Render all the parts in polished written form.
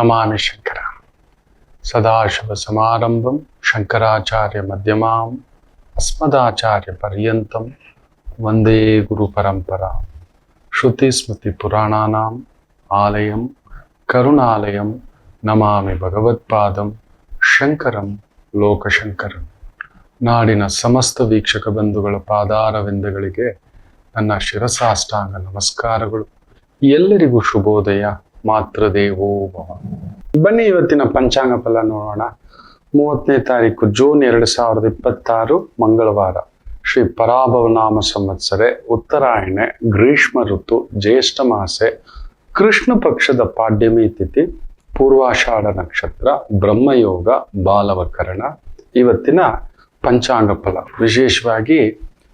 ನಮಾಮಿ ಶಂಕರ. ಸದಾಶಿವ ಸಮಾರಂಭಂ ಶಂಕರಾಚಾರ್ಯ ಮಧ್ಯಮಾಂ ಅಸ್ಮದಾಚಾರ್ಯ ಪರ್ಯಂತಂ ವಂದೇ ಗುರು ಪರಂಪರಾ. ಶ್ರುತಿ ಸ್ಮೃತಿ ಪುರಾಣಾನಾಂ ಆಲಯಂ ಕರುಣಾಲಯಂ ನಮಾಮಿ ಭಗವತ್ಪಾದಂ ಶಂಕರಂ ಲೋಕಶಂಕರಂ. ನಾಡಿನ ಸಮಸ್ತ ವೀಕ್ಷಕ ಬಂಧುಗಳ ಪಾದಾರವಿಂದಗಳಿಗೆ ನನ್ನ ಶಿರಸಾಷ್ಟಾಂಗ ನಮಸ್ಕಾರಗಳು. ಎಲ್ಲರಿಗೂ ಶುಭೋದಯ. ಮಾತೃದೇವೋ ಭವ. ಬನ್ನಿ ಇವತ್ತಿನ ಪಂಚಾಂಗ ಫಲ ನೋಡೋಣ. 30ನೇ ತಾರೀಕು ಜೂನ್ 2026 ಮಂಗಳವಾರ. ಶ್ರೀ ಪರಾಭವನಾಮ ಸಂವತ್ಸರೆ, ಉತ್ತರಾಯಣೆ, ಗ್ರೀಷ್ಮ ಋತು, ಜ್ಯೇಷ್ಠ ಮಾಸೆ, ಕೃಷ್ಣ ಪಕ್ಷದ ಪಾಡ್ಯಮಿ ತಿಥಿ, ಪೂರ್ವಾಷಾಢ ನಕ್ಷತ್ರ, ಬ್ರಹ್ಮಯೋಗ, ಬಾಲವಕರಣ. ಇವತ್ತಿನ ಪಂಚಾಂಗ ಫಲ ವಿಶೇಷವಾಗಿ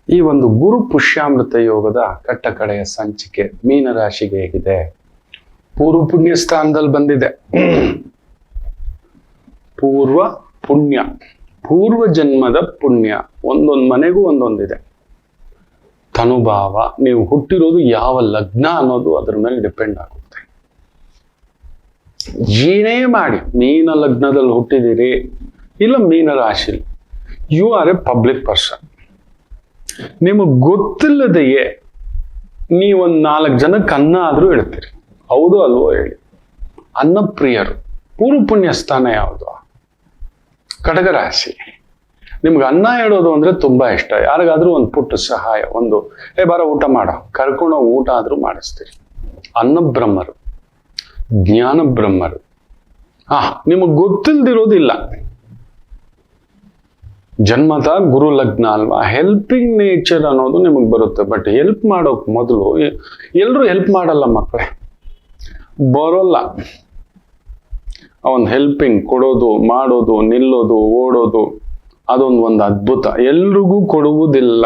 ಈ ಒಂದು ಗುರು ಪುಷ್ಯಾಮೃತ ಯೋಗದ ಕಟ್ಟಕಡೆಯ ಸಂಚಿಕೆ ಮೀನರಾಶಿಗೆ ಹೇಗಿದೆ. ಪೂರ್ವ ಪುಣ್ಯ ಸ್ಥಾನದಲ್ಲಿ ಬಂದಿದೆ. ಪೂರ್ವ ಪುಣ್ಯ, ಪೂರ್ವ ಜನ್ಮದ ಪುಣ್ಯ. ಒಂದೊಂದು ಮನೆಗೂ ಒಂದೊಂದಿದೆ. ತನುಭಾವ, ನೀವು ಹುಟ್ಟಿರೋದು ಯಾವ ಲಗ್ನ ಅನ್ನೋದು ಅದ್ರ ಮೇಲೆ ಡಿಪೆಂಡ್ ಆಗುತ್ತೆ. ಏನೇ ಮಾಡಿ, ಮೀನ ಲಗ್ನದಲ್ಲಿ ಹುಟ್ಟಿದಿರಿ ಇಲ್ಲ ಮೀನ ರಾಶಿ, you are a public person. ನಿಮಗೆ ಗೊತ್ತಿಲ್ಲದೆಯೇ ನೀವೊಂದು 4 ಜನಕ್ಕೆ ಅನ್ನ ಆದ್ರೂ ಇಡ್ತೀರಿ. ಹೌದು ಅಲ್ವೋ ಹೇಳಿ? ಅನ್ನಪ್ರಿಯರು. ಪೂರ್ವ ಪುಣ್ಯ ಸ್ಥಾನ ಯಾವುದು? ಕಡಗರಾಶಿ. ನಿಮ್ಗೆ ಅನ್ನ ಇಡೋದು ಅಂದ್ರೆ ತುಂಬಾ ಇಷ್ಟ. ಯಾರಿಗಾದ್ರೂ ಒಂದು ಪುಟ್ಟ ಸಹಾಯ, ಒಂದು ಬಾರ ಊಟ ಮಾಡೋ, ಕರ್ಕೊಂಡೋ ಊಟ ಆದ್ರೂ ಮಾಡಿಸ್ತೀರಿ. ಅನ್ನಬ್ರಹ್ಮರು, ಜ್ಞಾನ ಬ್ರಹ್ಮರು. ನಿಮಗ್ ಗೊತ್ತಿಲ್ದಿರೋದಿಲ್ಲ. ಜನ್ಮದ ಗುರು ಲಗ್ನ ಅಲ್ವಾ, ಹೆಲ್ಪಿಂಗ್ ನೇಚರ್ ಅನ್ನೋದು ನಿಮಗೆ ಬರುತ್ತೆ. ಬಟ್ ಹೆಲ್ಪ್ ಮಾಡೋಕ್ ಮೊದಲು ಎಲ್ರು ಹೆಲ್ಪ್ ಮಾಡಲ್ಲ ಮಕ್ಕಳೇ, ಬರೋಲ್ಲ. ಒಂದು ಹೆಲ್ಪಿಂಗ್ ಕೊಡೋದು, ಮಾಡೋದು, ನಿಲ್ಲೋದು, ಓಡೋದು, ಅದೊಂದು ಅದ್ಭುತ. ಎಲ್ರಿಗೂ ಕೊಡುವುದಿಲ್ಲ.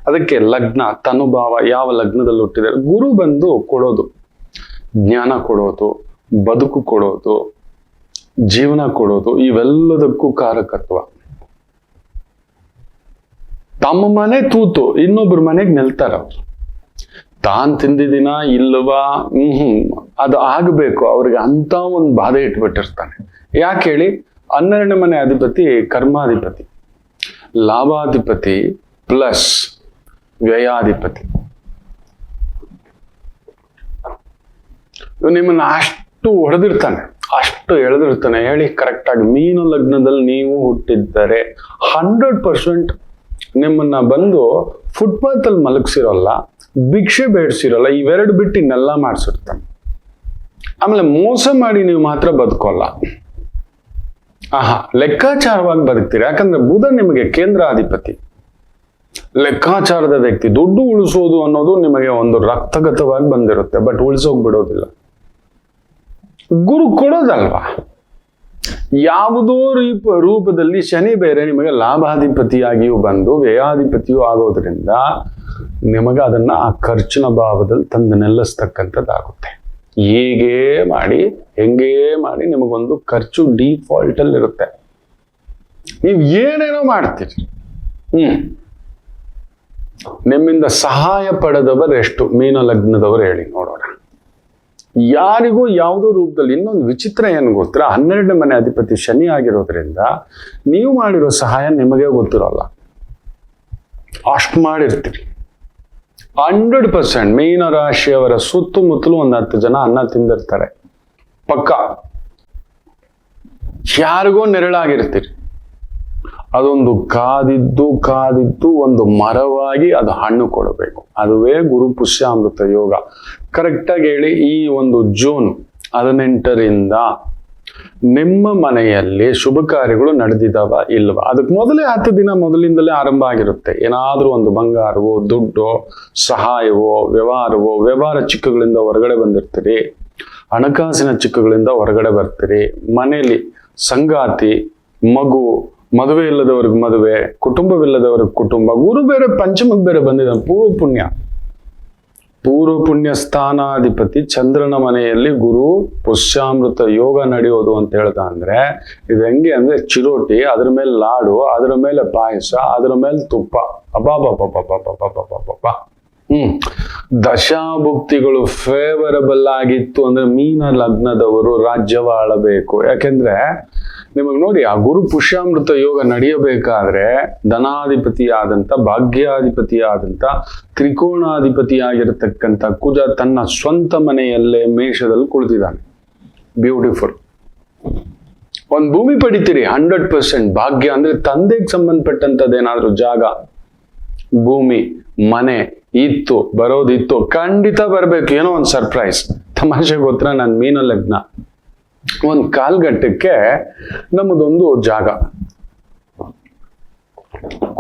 ಅದಕ್ಕೆ ಲಗ್ನ, ತನುಭಾವ, ಯಾವ ಲಗ್ನದಲ್ಲಿ ಹುಟ್ಟಿದ್ದಾರೆ. ಗುರು ಬಂದು ಕೊಡೋದು, ಜ್ಞಾನ ಕೊಡೋದು, ಬದುಕು ಕೊಡೋದು, ಜೀವನ ಕೊಡೋದು, ಇವೆಲ್ಲದಕ್ಕೂ ಕಾರಕತ್ವ. ತಮ್ಮ ಮನೆ ತೂತು ಇನ್ನೊಬ್ರ ಮನೆಗೆ ನಿಲ್ತಾರ ಅವ್ರು. ತಾನ್ ತಿಂದಿದಿನ ಇಲ್ವಾ, ಅದು ಆಗ್ಬೇಕು ಅವ್ರಿಗೆ ಅಂತ ಒಂದು ಬಾಧೆ ಇಟ್ಬಿಟ್ಟಿರ್ತಾನೆ. ಯಾಕೆ ಹೇಳಿ? 12ನೇ ಮನೆ ಅಧಿಪತಿ ಕರ್ಮಾಧಿಪತಿ, ಲಾಭಾಧಿಪತಿ ಪ್ಲಸ್ ವ್ಯಯಾಧಿಪತಿ. ನಿಮ್ಮನ್ನ ಅಷ್ಟು ಹೊಡೆದಿರ್ತಾನೆ, ಅಷ್ಟು ಎಳೆದಿರ್ತಾನೆ. ಹೇಳಿ ಕರೆಕ್ಟಾಗಿ ಮೀನ ಲಗ್ನದಲ್ಲಿ ನೀವು ಹುಟ್ಟಿದ್ದರೆ 100% ನಿಮ್ಮನ್ನ ಬಂದು ಫುಟ್ಪಾತ್ ಅಲ್ಲಿ ಮಲಗಿಸಿರೋಲ್ಲ, ಭಿಕ್ಷೆ ಬೇಡಿಸಿರೋಲ್ಲ, ಇವೆರಡು ಬಿಟ್ಟು ಇನ್ನೆಲ್ಲ ಮಾಡಿಸಿರ್ತಾನೆ. ಆಮೇಲೆ ಮೋಸ ಮಾಡಿ ನೀವು ಮಾತ್ರ ಬದುಕೋಲ್ಲ. ಲೆಕ್ಕಾಚಾರವಾಗಿ ಬದುಕ್ತೀರಿ. ಯಾಕಂದ್ರೆ ಬುಧ ನಿಮಗೆ ಕೇಂದ್ರಾಧಿಪತಿ, ಲೆಕ್ಕಾಚಾರದ ವ್ಯಕ್ತಿ. ದುಡ್ಡು ಉಳಿಸೋದು ಅನ್ನೋದು ನಿಮಗೆ ಒಂದು ರಕ್ತಗತವಾಗಿ ಬಂದಿರುತ್ತೆ, ಬಟ್ ಉಳಿಸೋಕ್ ಬಿಡೋದಿಲ್ಲ. ಗುರು ಕೊಡೋದಲ್ವಾ. ಯಾವುದೋ ರೂಪದಲ್ಲಿ ಶನಿ ಬೇರೆ ನಿಮಗೆ ಲಾಭಾಧಿಪತಿಯಾಗಿಯೂ ಬಂದು ವ್ಯಯಾಧಿಪತಿಯೂ ಆಗೋದ್ರಿಂದ ನಿಮಗೆ ಅದನ್ನ ಆ ಖರ್ಚಿನ ಭಾವದಲ್ಲಿ ತಂದು ನೆಲೆಸ್ತಕ್ಕಂಥದ್ದಾಗುತ್ತೆ. ಹೇಗೆ ಮಾಡಿ, ಹೆಂಗೇ ಮಾಡಿ ನಿಮಗೊಂದು ಖರ್ಚು ಡಿಫಾಲ್ಟ್ ಅಲ್ಲಿ ಇರುತ್ತೆ. ನೀವು ಏನೇನೋ ಮಾಡ್ತೀರಿ. ನಿಮ್ಮಿಂದ ಸಹಾಯ ಪಡೆದವರು ಎಷ್ಟು? ಮೀನ ಲಗ್ನದವರು ಹೇಳಿ ನೋಡೋಣ. ಯಾರಿಗೂ ಯಾವುದೋ ರೂಪದಲ್ಲಿ. ಇನ್ನೊಂದು ವಿಚಿತ್ರ ಏನು ಗೊತ್ತಿರ, 12ನೇ ಮನೆ ಅಧಿಪತಿ ಶನಿ ಆಗಿರೋದ್ರಿಂದ ನೀವು ಮಾಡಿರೋ ಸಹಾಯ ನಿಮಗೆ ಗೊತ್ತಿರೋಲ್ಲ. ಅಷ್ಟು ಮಾಡಿರ್ತೀರಿ. 100% ಮೀನ ರಾಶಿಯವರ ಸುತ್ತಮುತ್ತಲು 10 ಜನ ಅನ್ನ ತಿಂದಿರ್ತಾರೆ ಪಕ್ಕ. ಯಾರಿಗೋ ನೆರಳಾಗಿರ್ತೀರಿ. ಅದೊಂದು ಕಾದಿದ್ದು ಒಂದು ಮರವಾಗಿ ಅದು ಹಣ್ಣು ಕೊಡಬೇಕು. ಅದುವೇ ಗುರು ಪುಷ್ಯಾಮೃತ ಯೋಗ. ಕರೆಕ್ಟಾಗಿ ಹೇಳಿ, ಈ ಒಂದು ಜೂನ್ 18ರಿಂದ ನಿಮ್ಮ ಮನೆಯಲ್ಲಿ ಶುಭ ಕಾರ್ಯಗಳು ನಡೆದಿದ್ದಾವ ಇಲ್ವಾ? ಅದಕ್ಕೆ ಮೊದಲೇ 10 ದಿನ ಮೊದಲಿಂದಲೇ ಆರಂಭ ಆಗಿರುತ್ತೆ. ಏನಾದ್ರೂ ಒಂದು ಬಂಗಾರವೋ, ದುಡ್ಡೋ, ಸಹಾಯವೋ, ವ್ಯವಹಾರ ಚಿಕ್ಕಗಳಿಂದ ಹೊರಗಡೆ ಬಂದಿರ್ತೀರಿ. ಹಣಕಾಸಿನ ಚಿಕ್ಕಗಳಿಂದ ಹೊರಗಡೆ ಬರ್ತೀರಿ. ಮನೆಯಲ್ಲಿ ಸಂಗಾತಿ, ಮಗು, ಮದುವೆ ಇಲ್ಲದವ್ರಿಗೆ ಮದುವೆ, ಕುಟುಂಬವಿಲ್ಲದವ್ರಿಗೆ ಕುಟುಂಬ. ಗುರು ಬೇರೆ ಪಂಚಮಕ್ಕೆ ಬೇರೆ ಬಂದಿದ್ದಾನೆ. ಪೂರ್ವ ಪುಣ್ಯ ಸ್ಥಾನಾಧಿಪತಿ ಚಂದ್ರನ ಮನೆಯಲ್ಲಿ ಗುರು ಪುಷ್ಯಾಮೃತ ಯೋಗ ನಡೆಯೋದು ಅಂತ ಹೇಳ್ದ ಅಂದ್ರೆ ಇದು ಹೆಂಗೆ ಅಂದ್ರೆ ಚಿರೋಟಿ, ಅದ್ರ ಮೇಲೆ ಲಾಡು, ಅದ್ರ ಮೇಲೆ ಪಾಯಸ, ಅದ್ರ ಮೇಲೆ ತುಪ್ಪ. ಅಬ್ಬಾಬಾಬಾಬಾಬಾಬಾಬಾಬಾಬಾ. ದಶಾಭುಕ್ತಿಗಳು ಫೇವರಬಲ್ ಆಗಿತ್ತು ಅಂದ್ರೆ ಮೀನ ಲಗ್ನದವರು ರಾಜ್ಯವ ಆಳಬೇಕು. ಯಾಕೆಂದ್ರೆ ನಿಮಗೆ ನೋಡಿ, ಆ ಗುರು ಪುಷ್ಯಾಮೃತ ಯೋಗ ನಡೆಯಬೇಕಾದ್ರೆ ಧನಾಧಿಪತಿಯಾದಂಥ, ಭಾಗ್ಯಾಧಿಪತಿಯಾದಂಥ, ತ್ರಿಕೋಣಾಧಿಪತಿಯಾಗಿರತಕ್ಕಂಥ ಕುಜ ತನ್ನ ಸ್ವಂತ ಮನೆಯಲ್ಲೇ ಮೇಷದಲ್ಲಿ ಕುಳಿತಿದ್ದಾನೆ. ಬ್ಯೂಟಿಫುಲ್. ಒಂದು ಭೂಮಿ ಪಡಿತೀರಿ 100%. ಭಾಗ್ಯ ಅಂದ್ರೆ ತಂದೆಗೆ ಸಂಬಂಧಪಟ್ಟಂತದ್ದೇನಾದ್ರೂ ಜಾಗ, ಭೂಮಿ, ಮನೆ ಇತ್ತು, ಬರೋದಿತ್ತು, ಖಂಡಿತ ಬರ್ಬೇಕು. ಏನೋ ಒಂದು ಸರ್ಪ್ರೈಸ್. ತಮಾಷೆ ಗೊತ್ತಾ, ನನ್ನ ಮೀನ ಲಗ್ನ ಒಂದು ಕಾಲ್ಗಟ್ಟಕ್ಕೆ ನಮ್ಮದೊಂದು ಜಾಗ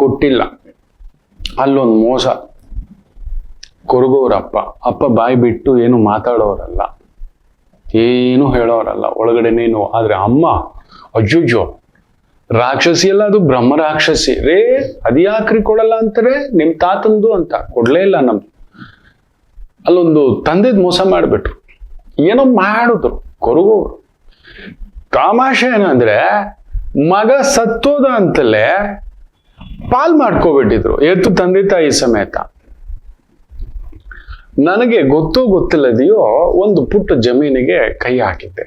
ಕೊಟ್ಟಿಲ್ಲ. ಅಲ್ಲೊಂದು ಮೋಸ. ಕೊರಗೋರಪ್ಪ, ಅಪ್ಪ ಬಾಯಿ ಬಿಟ್ಟು ಏನು ಮಾತಾಡೋರಲ್ಲ, ಏನು ಹೇಳೋರಲ್ಲ, ಒಳಗಡೆ ನೀನು. ಆದ್ರೆ ಅಮ್ಮ ಅಜ್ಜುಜೋ ರಾಕ್ಷಸಿ ಅಲ್ಲ, ಅದು ಬ್ರಹ್ಮ ರಾಕ್ಷಸಿ ರೇ. ಅದ್ಯಾಕ್ರಿ ಕೊಡಲ್ಲ ಅಂತಾರೆ, ನಿಮ್ ತಾತಂದು ಅಂತ ಕೊಡ್ಲೇ ಇಲ್ಲ. ನಮ್ದು ಅಲ್ಲೊಂದು ತಂದೆದ್ ಮೋಸ ಮಾಡ್ಬಿಟ್ರು, ಏನೋ ಮಾಡಿದ್ರು ಕೊರಗೋರು. ತಮಾಷೆ ಏನಂದ್ರೆ ಮಗ ಸತ್ತೋದ ಅಂತಲೇ ಪಾಲ್ ಮಾಡ್ಕೋಬಿಟ್ಟಿದ್ರು, ಎತ್ತು ತಂದೆ ತಾಯಿ ಸಮೇತ. ನನಗೆ ಗೊತ್ತೋ ಗೊತ್ತಿಲ್ಲದೆಯೋ ಒಂದು ಪುಟ್ಟ ಜಮೀನಿಗೆ ಕೈ ಹಾಕಿದ್ದೆ.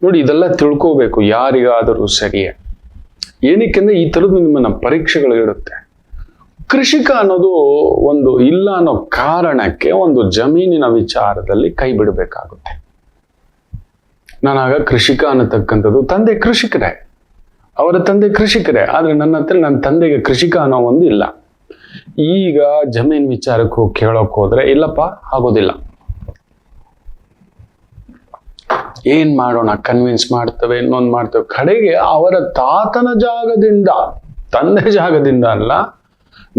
ನೋಡಿ, ಇದೆಲ್ಲ ತಿಳ್ಕೋಬೇಕು ಯಾರಿಗಾದರೂ ಸರಿಯೇ. ಏನಕ್ಕೆಂದ್ರೆ ಈ ಥರದ್ದು ನಿಮ್ಮನ್ನ ಪರೀಕ್ಷೆಗಳು ಇಡುತ್ತೆ. ಕೃಷಿಕ ಅನ್ನೋದು ಒಂದು ಇಲ್ಲ ಅನ್ನೋ ಕಾರಣಕ್ಕೆ ಒಂದು ಜಮೀನಿನ ವಿಚಾರದಲ್ಲಿ ಕೈ ಬಿಡಬೇಕಾಗುತ್ತೆ. ನಾನಾಗ ಕೃಷಿಕ ಅನ್ನತಕ್ಕಂಥದ್ದು, ತಂದೆ ಕೃಷಿಕರೇ, ಅವರ ತಂದೆ ಕೃಷಿಕರೇ. ಆದ್ರೆ ನನ್ನ ಹತ್ರ ನನ್ನ ತಂದೆಗೆ ಕೃಷಿಕ ಅನ್ನೋ ಒಂದು ಇಲ್ಲ. ಈಗ ಜಮೀನ್ ವಿಚಾರಕ್ಕೆ ಹೋಗಿ ಕೇಳೋಕ್ ಹೋದ್ರೆ ಇಲ್ಲಪ್ಪ ಆಗೋದಿಲ್ಲ. ಏನ್ ಮಾಡೋಣ, ಕನ್ವಿನ್ಸ್ ಮಾಡ್ತೇವೆ, ಇನ್ನೊಂದು ಮಾಡ್ತೇವೆ. ಕಡೆಗೆ ಅವರ ತಾತನ ಜಾಗದಿಂದ, ತಂದೆ ಜಾಗದಿಂದ ಅಲ್ಲ,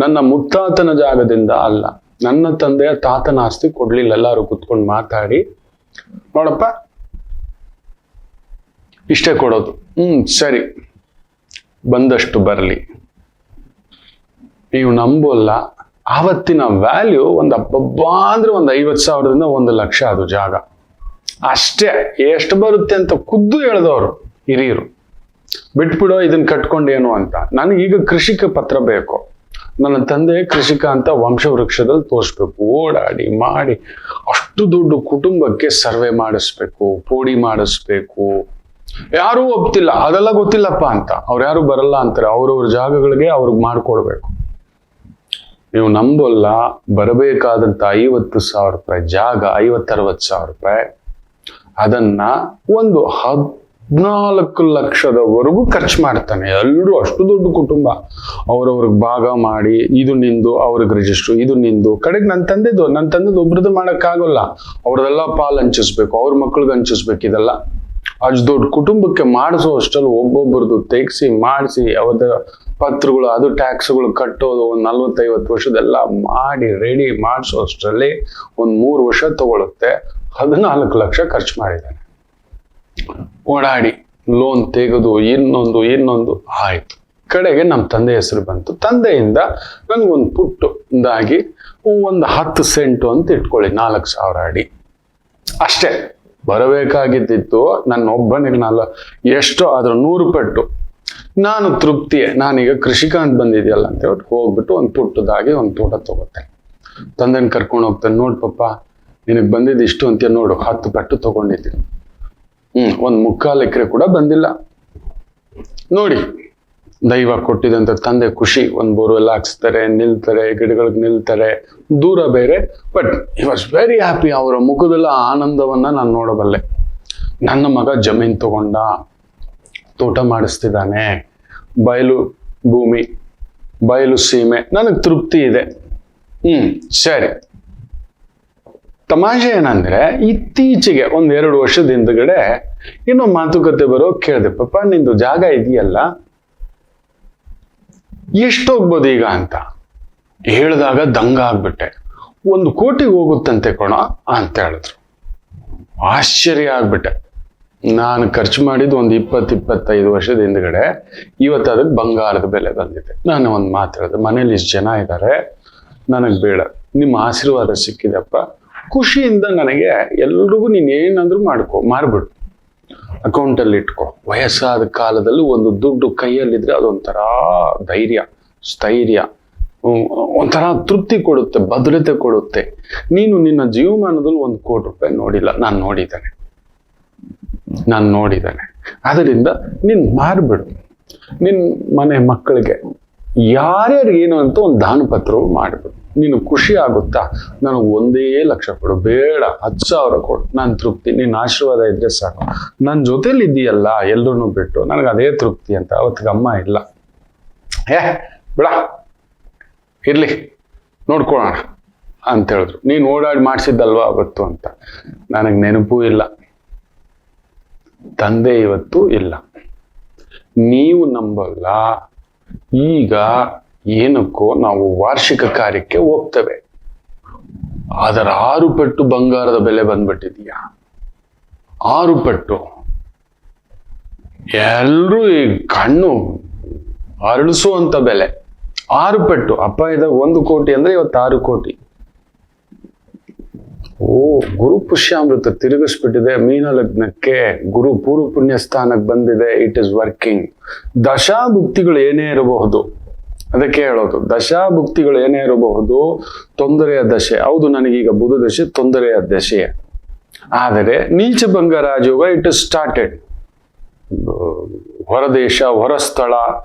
ನನ್ನ ಮುತ್ತಾತನ ಜಾಗದಿಂದ ಅಲ್ಲ, ನನ್ನ ತಂದೆಯ ತಾತನ ಆಸ್ತಿ ಕೊಡ್ಲಿಲ್ಲ. ಎಲ್ಲರೂ ಕುತ್ಕೊಂಡು ಮಾತಾಡಿ, ನೋಡಪ್ಪ ಇಷ್ಟೇ ಕೊಡೋದು, ಸರಿ ಬಂದಷ್ಟು ಬರಲಿ. ನೀವು ನಂಬೋಲ್ಲ, ಆವತ್ತಿನ ವ್ಯಾಲ್ಯೂ ಒಂದು ಹಬ್ಬಬ್ಬಾ ಅಂದ್ರೆ ಒಂದು 50,000ದಿಂದ 1,00,000 ಅದು ಜಾಗ ಅಷ್ಟೇ. ಎಷ್ಟು ಬರುತ್ತೆ ಅಂತ ಖುದ್ದು ಹೇಳಿದವರು ಹಿರಿಯರು. ಬಿಟ್ಬಿಡೋ ಇದನ್ನ ಕಟ್ಕೊಂಡೇನು ಅಂತ. ನನಗೀಗ ಕೃಷಿಕ ಪತ್ರ ಬೇಕು. ನನ್ನ ತಂದೆ ಕೃಷಿಕ ಅಂತ ವಂಶವೃಕ್ಷದಲ್ಲಿ ತೋರಿಸ್ಬೇಕು. ಓಡಾಡಿ ಮಾಡಿ ಅಷ್ಟು ದೊಡ್ಡ ಕುಟುಂಬಕ್ಕೆ ಸರ್ವೆ ಮಾಡಿಸ್ಬೇಕು, ಪೋಡಿ ಮಾಡಿಸ್ಬೇಕು. ಯಾರೂ ಒಪ್ತಿಲ್ಲ, ಅದೆಲ್ಲ ಗೊತ್ತಿಲ್ಲಪ್ಪ ಅಂತ. ಅವ್ರು ಯಾರು ಬರಲ್ಲ ಅಂತಾರೆ. ಅವ್ರವ್ರ ಜಾಗಗಳಿಗೆ ಅವ್ರಿಗೆ ಮಾಡ್ಕೊಡ್ಬೇಕು. ನೀವು ನಂಬಲ್ಲ, ಬರಬೇಕಾದಂತ 50,000 ರೂಪಾಯಿ ಜಾಗ, 50-60,000 ರೂಪಾಯಿ, ಅದನ್ನ ಒಂದು 14 ಲಕ್ಷದವರೆಗೂ ಖರ್ಚು ಮಾಡ್ತಾನೆ. ಎಲ್ಲರೂ ಅಷ್ಟು ದೊಡ್ಡ ಕುಟುಂಬ, ಅವ್ರವ್ರಿಗೆ ಭಾಗ ಮಾಡಿ, ಇದು ನಿಂದು, ಅವ್ರಿಗೆ ರಿಜಿಸ್ಟ್ರು, ಇದು ನಿಂದು. ಕಡೆಗೆ ನನ್ನ ತಂದೆದು ಒಬ್ರದ್ದು ಮಾಡೋಕ್ಕಾಗಲ್ಲ. ಅವ್ರದೆಲ್ಲ ಪಾಲ್ ಹಂಚಿಸ್ಬೇಕು, ಅವ್ರ ಮಕ್ಳಿಗೆ ಹಂಚಿಸ್ಬೇಕು. ಇದೆಲ್ಲ ಅಷ್ಟು ದೊಡ್ಡ ಕುಟುಂಬಕ್ಕೆ ಮಾಡಿಸೋ ಅಷ್ಟಲ್ಲಿ ಒಬ್ಬೊಬ್ಬರದು ತೆಗ್ಸಿ ಮಾಡಿಸಿ, ಅವರ ಪತ್ರಗಳು, ಅದು ಟ್ಯಾಕ್ಸ್ಗಳು ಕಟ್ಟೋದು, ಒಂದು 40-50 ವರ್ಷದೆಲ್ಲ ಮಾಡಿ ರೆಡಿ ಮಾಡಿಸೋ ಅಷ್ಟರಲ್ಲಿ ಒಂದು 3 ವರ್ಷ ತಗೊಳುತ್ತೆ. 14 ಲಕ್ಷ ಖರ್ಚು ಮಾಡಿದ್ದಾನೆ. ಓಡಾಡಿ ಲೋನ್ ತೆಗೆದು ಇನ್ನೊಂದು ಆಯ್ತು. ಕಡೆಗೆ ನಮ್ಮ ತಂದೆ ಹೆಸರು ಬಂತು. ತಂದೆಯಿಂದ ನನ್ಗೊಂದು ಪುಟ್ಟದಾಗಿ ಒಂದು 10 ಸೆಂಟು ಅಂತ ಇಟ್ಕೊಳ್ಳಿ, 4,000 ಅಡಿ ಅಷ್ಟೇ ಬರಬೇಕಾಗಿದ್ದಿತ್ತು. ನನ್ನ ಒಬ್ಬನಿಗೆ ಎಷ್ಟೋ ಆದ್ರೂ 100 ಪಟ್ಟು ನಾನು ತೃಪ್ತಿಯೇ. ನಾನೀಗ ಕೃಷಿಕ ಅಂತ ಬಂದಿದೆಯಲ್ಲ ಅಂತ ಹೇಳ್ಬಿಟ್ಟು ಹೋಗ್ಬಿಟ್ಟು ಒಂದು ಪುಟ್ಟದಾಗಿ ಒಂದು ತೋಟ ತಗೋತೇನೆ. ತಂದೆನ ಕರ್ಕೊಂಡು ಹೋಗ್ತಾನೆ. ನೋಡ್ ಪಪ್ಪ, ನಿನಗೆ ಬಂದಿದ್ದು ಇಷ್ಟು ಅಂತೀಯ ನೋಡು, 10 ಪಟ್ಟು ತಗೊಂಡಿದ್ದೀನಿ. ಒಂದು 3/4 ಎಕರೆ ಕೂಡ ಬಂದಿಲ್ಲ. ನೋಡಿ, ದೈವ ಕೊಟ್ಟಿದಂತ ತಂದೆ ಖುಷಿ. ಒಂದು ಬೋರ್ವೆಲ್ ಹಾಕ್ಸ್ತಾರೆ, ನಿಲ್ತಾರೆ, ಗಿಡಗಳಿಗೆ ನಿಲ್ತಾರೆ, ದೂರ ಬೇರೆ. But he was very happy. ಅವರ ಮುಖದಲ್ಲ ಆನಂದವನ್ನ ನಾನು ನೋಡಬಲ್ಲೆ. ನನ್ನ ಮಗ ಜಮೀನ್ ತಗೊಂಡ, ತೋಟ ಮಾಡಿಸ್ತಿದ್ದಾನೆ, ಬಯಲು ಭೂಮಿ, ಬಯಲು ಸೀಮೆ, ನನಗೆ ತೃಪ್ತಿ ಇದೆ. ಸರಿ. ತಮಾಷೆ ಏನಂದ್ರೆ, ಇತ್ತೀಚೆಗೆ 1-2 ವರ್ಷದ ಹಿಂದ್ಗಡೆ ಇನ್ನೂ ಮಾತುಕತೆ ಬರೋ ಕೇಳಿದೆ, ಪಪ್ಪ ನಿಂದು ಜಾಗ ಇದೆಯಲ್ಲ, ಎಷ್ಟು ಹೋಗ್ಬೋದು ಈಗ ಅಂತ ಹೇಳಿದಾಗ ದಂಗ ಆಗ್ಬಿಟ್ಟೆ. 1 ಕೋಟಿಗೆ ಹೋಗುತ್ತಂತೆ ಕಣ ಅಂತ ಹೇಳಿದ್ರು. ಆಶ್ಚರ್ಯ ಆಗ್ಬಿಟ್ಟೆ. ನಾನು ಖರ್ಚು ಮಾಡಿದ್ದು ಒಂದು 20-25 ವರ್ಷದ ಹಿಂದ್ಗಡೆ. ಇವತ್ತು ಅದಕ್ಕೆ ಬಂಗಾರದ ಬೆಲೆ ಬಂದಿದೆ. ನಾನು ಒಂದು ಮಾತು ಹೇಳಿದೆ, ಮನೇಲಿ ಇಷ್ಟು ಜನ ಇದ್ದಾರೆ, ನನಗೆ ಬೇಡ, ನಿಮ್ಮ ಆಶೀರ್ವಾದ ಸಿಕ್ಕಿದೆಪ್ಪ, ಖುಷಿಯಿಂದ ನನಗೆ ಎಲ್ರಿಗೂ ನೀನು ಏನಂದ್ರೂ ಮಾರ್ಬಿಡು, ಅಕೌಂಟಲ್ಲಿ ಇಟ್ಕೊ. ವಯಸ್ಸಾದ ಕಾಲದಲ್ಲಿ ಒಂದು ದುಡ್ಡು ಕೈಯಲ್ಲಿದ್ರೆ ಅದೊಂಥರ ಧೈರ್ಯ, ಸ್ಥೈರ್ಯ. ಒಂಥರ ತೃಪ್ತಿ ಕೊಡುತ್ತೆ, ಭದ್ರತೆ ಕೊಡುತ್ತೆ. ನೀನು ನಿನ್ನ ಜೀವಮಾನದಲ್ಲಿ 1 ಕೋಟಿ ರೂಪಾಯಿ ನೋಡಿಲ್ಲ, ನಾನು ನೋಡಿದ್ದೇನೆ. ಅದರಿಂದ ನೀನು ಮಾರ್ಬಿಡು. ನಿನ್ನ ಮನೆ ಮಕ್ಕಳಿಗೆ ಯಾರ್ಯಾರಿಗೇನು ಅಂತ ಒಂದು ದಾನ ಪತ್ರವು ಮಾಡಿಬಿಡು. ನೀನು ಖುಷಿ ಆಗುತ್ತಾ? ನನಗೆ 1 ಲಕ್ಷ ಕೊಡು, ಬೇಡ 10,000 ಕೊಡು, ನಾನು ತೃಪ್ತಿ, ನಿನ್ನ ಆಶೀರ್ವಾದ ಇದ್ರೆ ಸಾಕು, ನನ್ನ ಜೊತೆಲಿ ಇದೆಯಲ್ಲ ಎಲ್ಲರೂ ಬಿಟ್ಟು ನನಗೆ ಅದೇ ತೃಪ್ತಿ ಅಂತ. ಅವತ್ತಿಗೆ ಅಮ್ಮ ಇಲ್ಲ, ಬಿಡ ಇರ್ಲಿ ನೋಡ್ಕೊಳ್ಳೋಣ ಅಂತ ಹೇಳಿದ್ರು. ನೀನು ಓಡಾಡಿ ಮಾಡಿಸಿದ್ದಲ್ವಾ ಅವತ್ತು ಅಂತ. ನನಗೆ ನೆನಪೂ ಇಲ್ಲ, ತಂದೆ ಇವತ್ತು ಇಲ್ಲ. ನೀವು ನಂಬಲ್ಲ, ಈಗ ಏನಕ್ಕೋ ನಾವು ವಾರ್ಷಿಕ ಕಾರ್ಯಕ್ಕೆ ಹೋಗ್ತೇವೆ, ಅದರ 6 ಪಟ್ಟು ಬಂಗಾರದ ಬೆಲೆ ಬಂದ್ಬಿಟ್ಟಿದೀಯಾ. 6 ಪಟ್ಟು. ಎಲ್ರೂ ಈ ಕಣ್ಣು ಅರಳಿಸುವಂತ ಬೆಲೆ 6 ಪಟ್ಟು. ಅಪ್ಪ ಇದಾಗ 1 ಕೋಟಿ ಅಂದ್ರೆ ಇವತ್ತು 6 ಕೋಟಿ. ಗುರು ಪುಷ್ಯಾಮೃತ ತಿರುಗಿಸ್ಬಿಟ್ಟಿದೆ. ಮೀನ ಲಗ್ನಕ್ಕೆ ಗುರು ಪೂರ್ವ ಪುಣ್ಯ ಸ್ಥಾನಕ್ಕೆ ಬಂದಿದೆ. It is working. ದಶಾಭುಕ್ತಿಗಳು ಏನೇ ಇರಬಹುದು, ಅದಕ್ಕೆ ಹೇಳೋದು. ದಶಾಭುಕ್ತಿಗಳು ಏನೇ ಇರಬಹುದು, ತೊಂದರೆಯ ದಶೆ. ಹೌದು, ನನಗೀಗ ಬುಧ ದಶೆ ತೊಂದರೆಯ ದಶೆ. ಆದರೆ ನೀಚಭಂಗ ರಾಜಯೋಗ ಇಟ್ ಇಸ್ ಸ್ಟಾರ್ಟೆಡ್. ಹೊರದೇಶ, ಹೊರಸ್ಥಳ,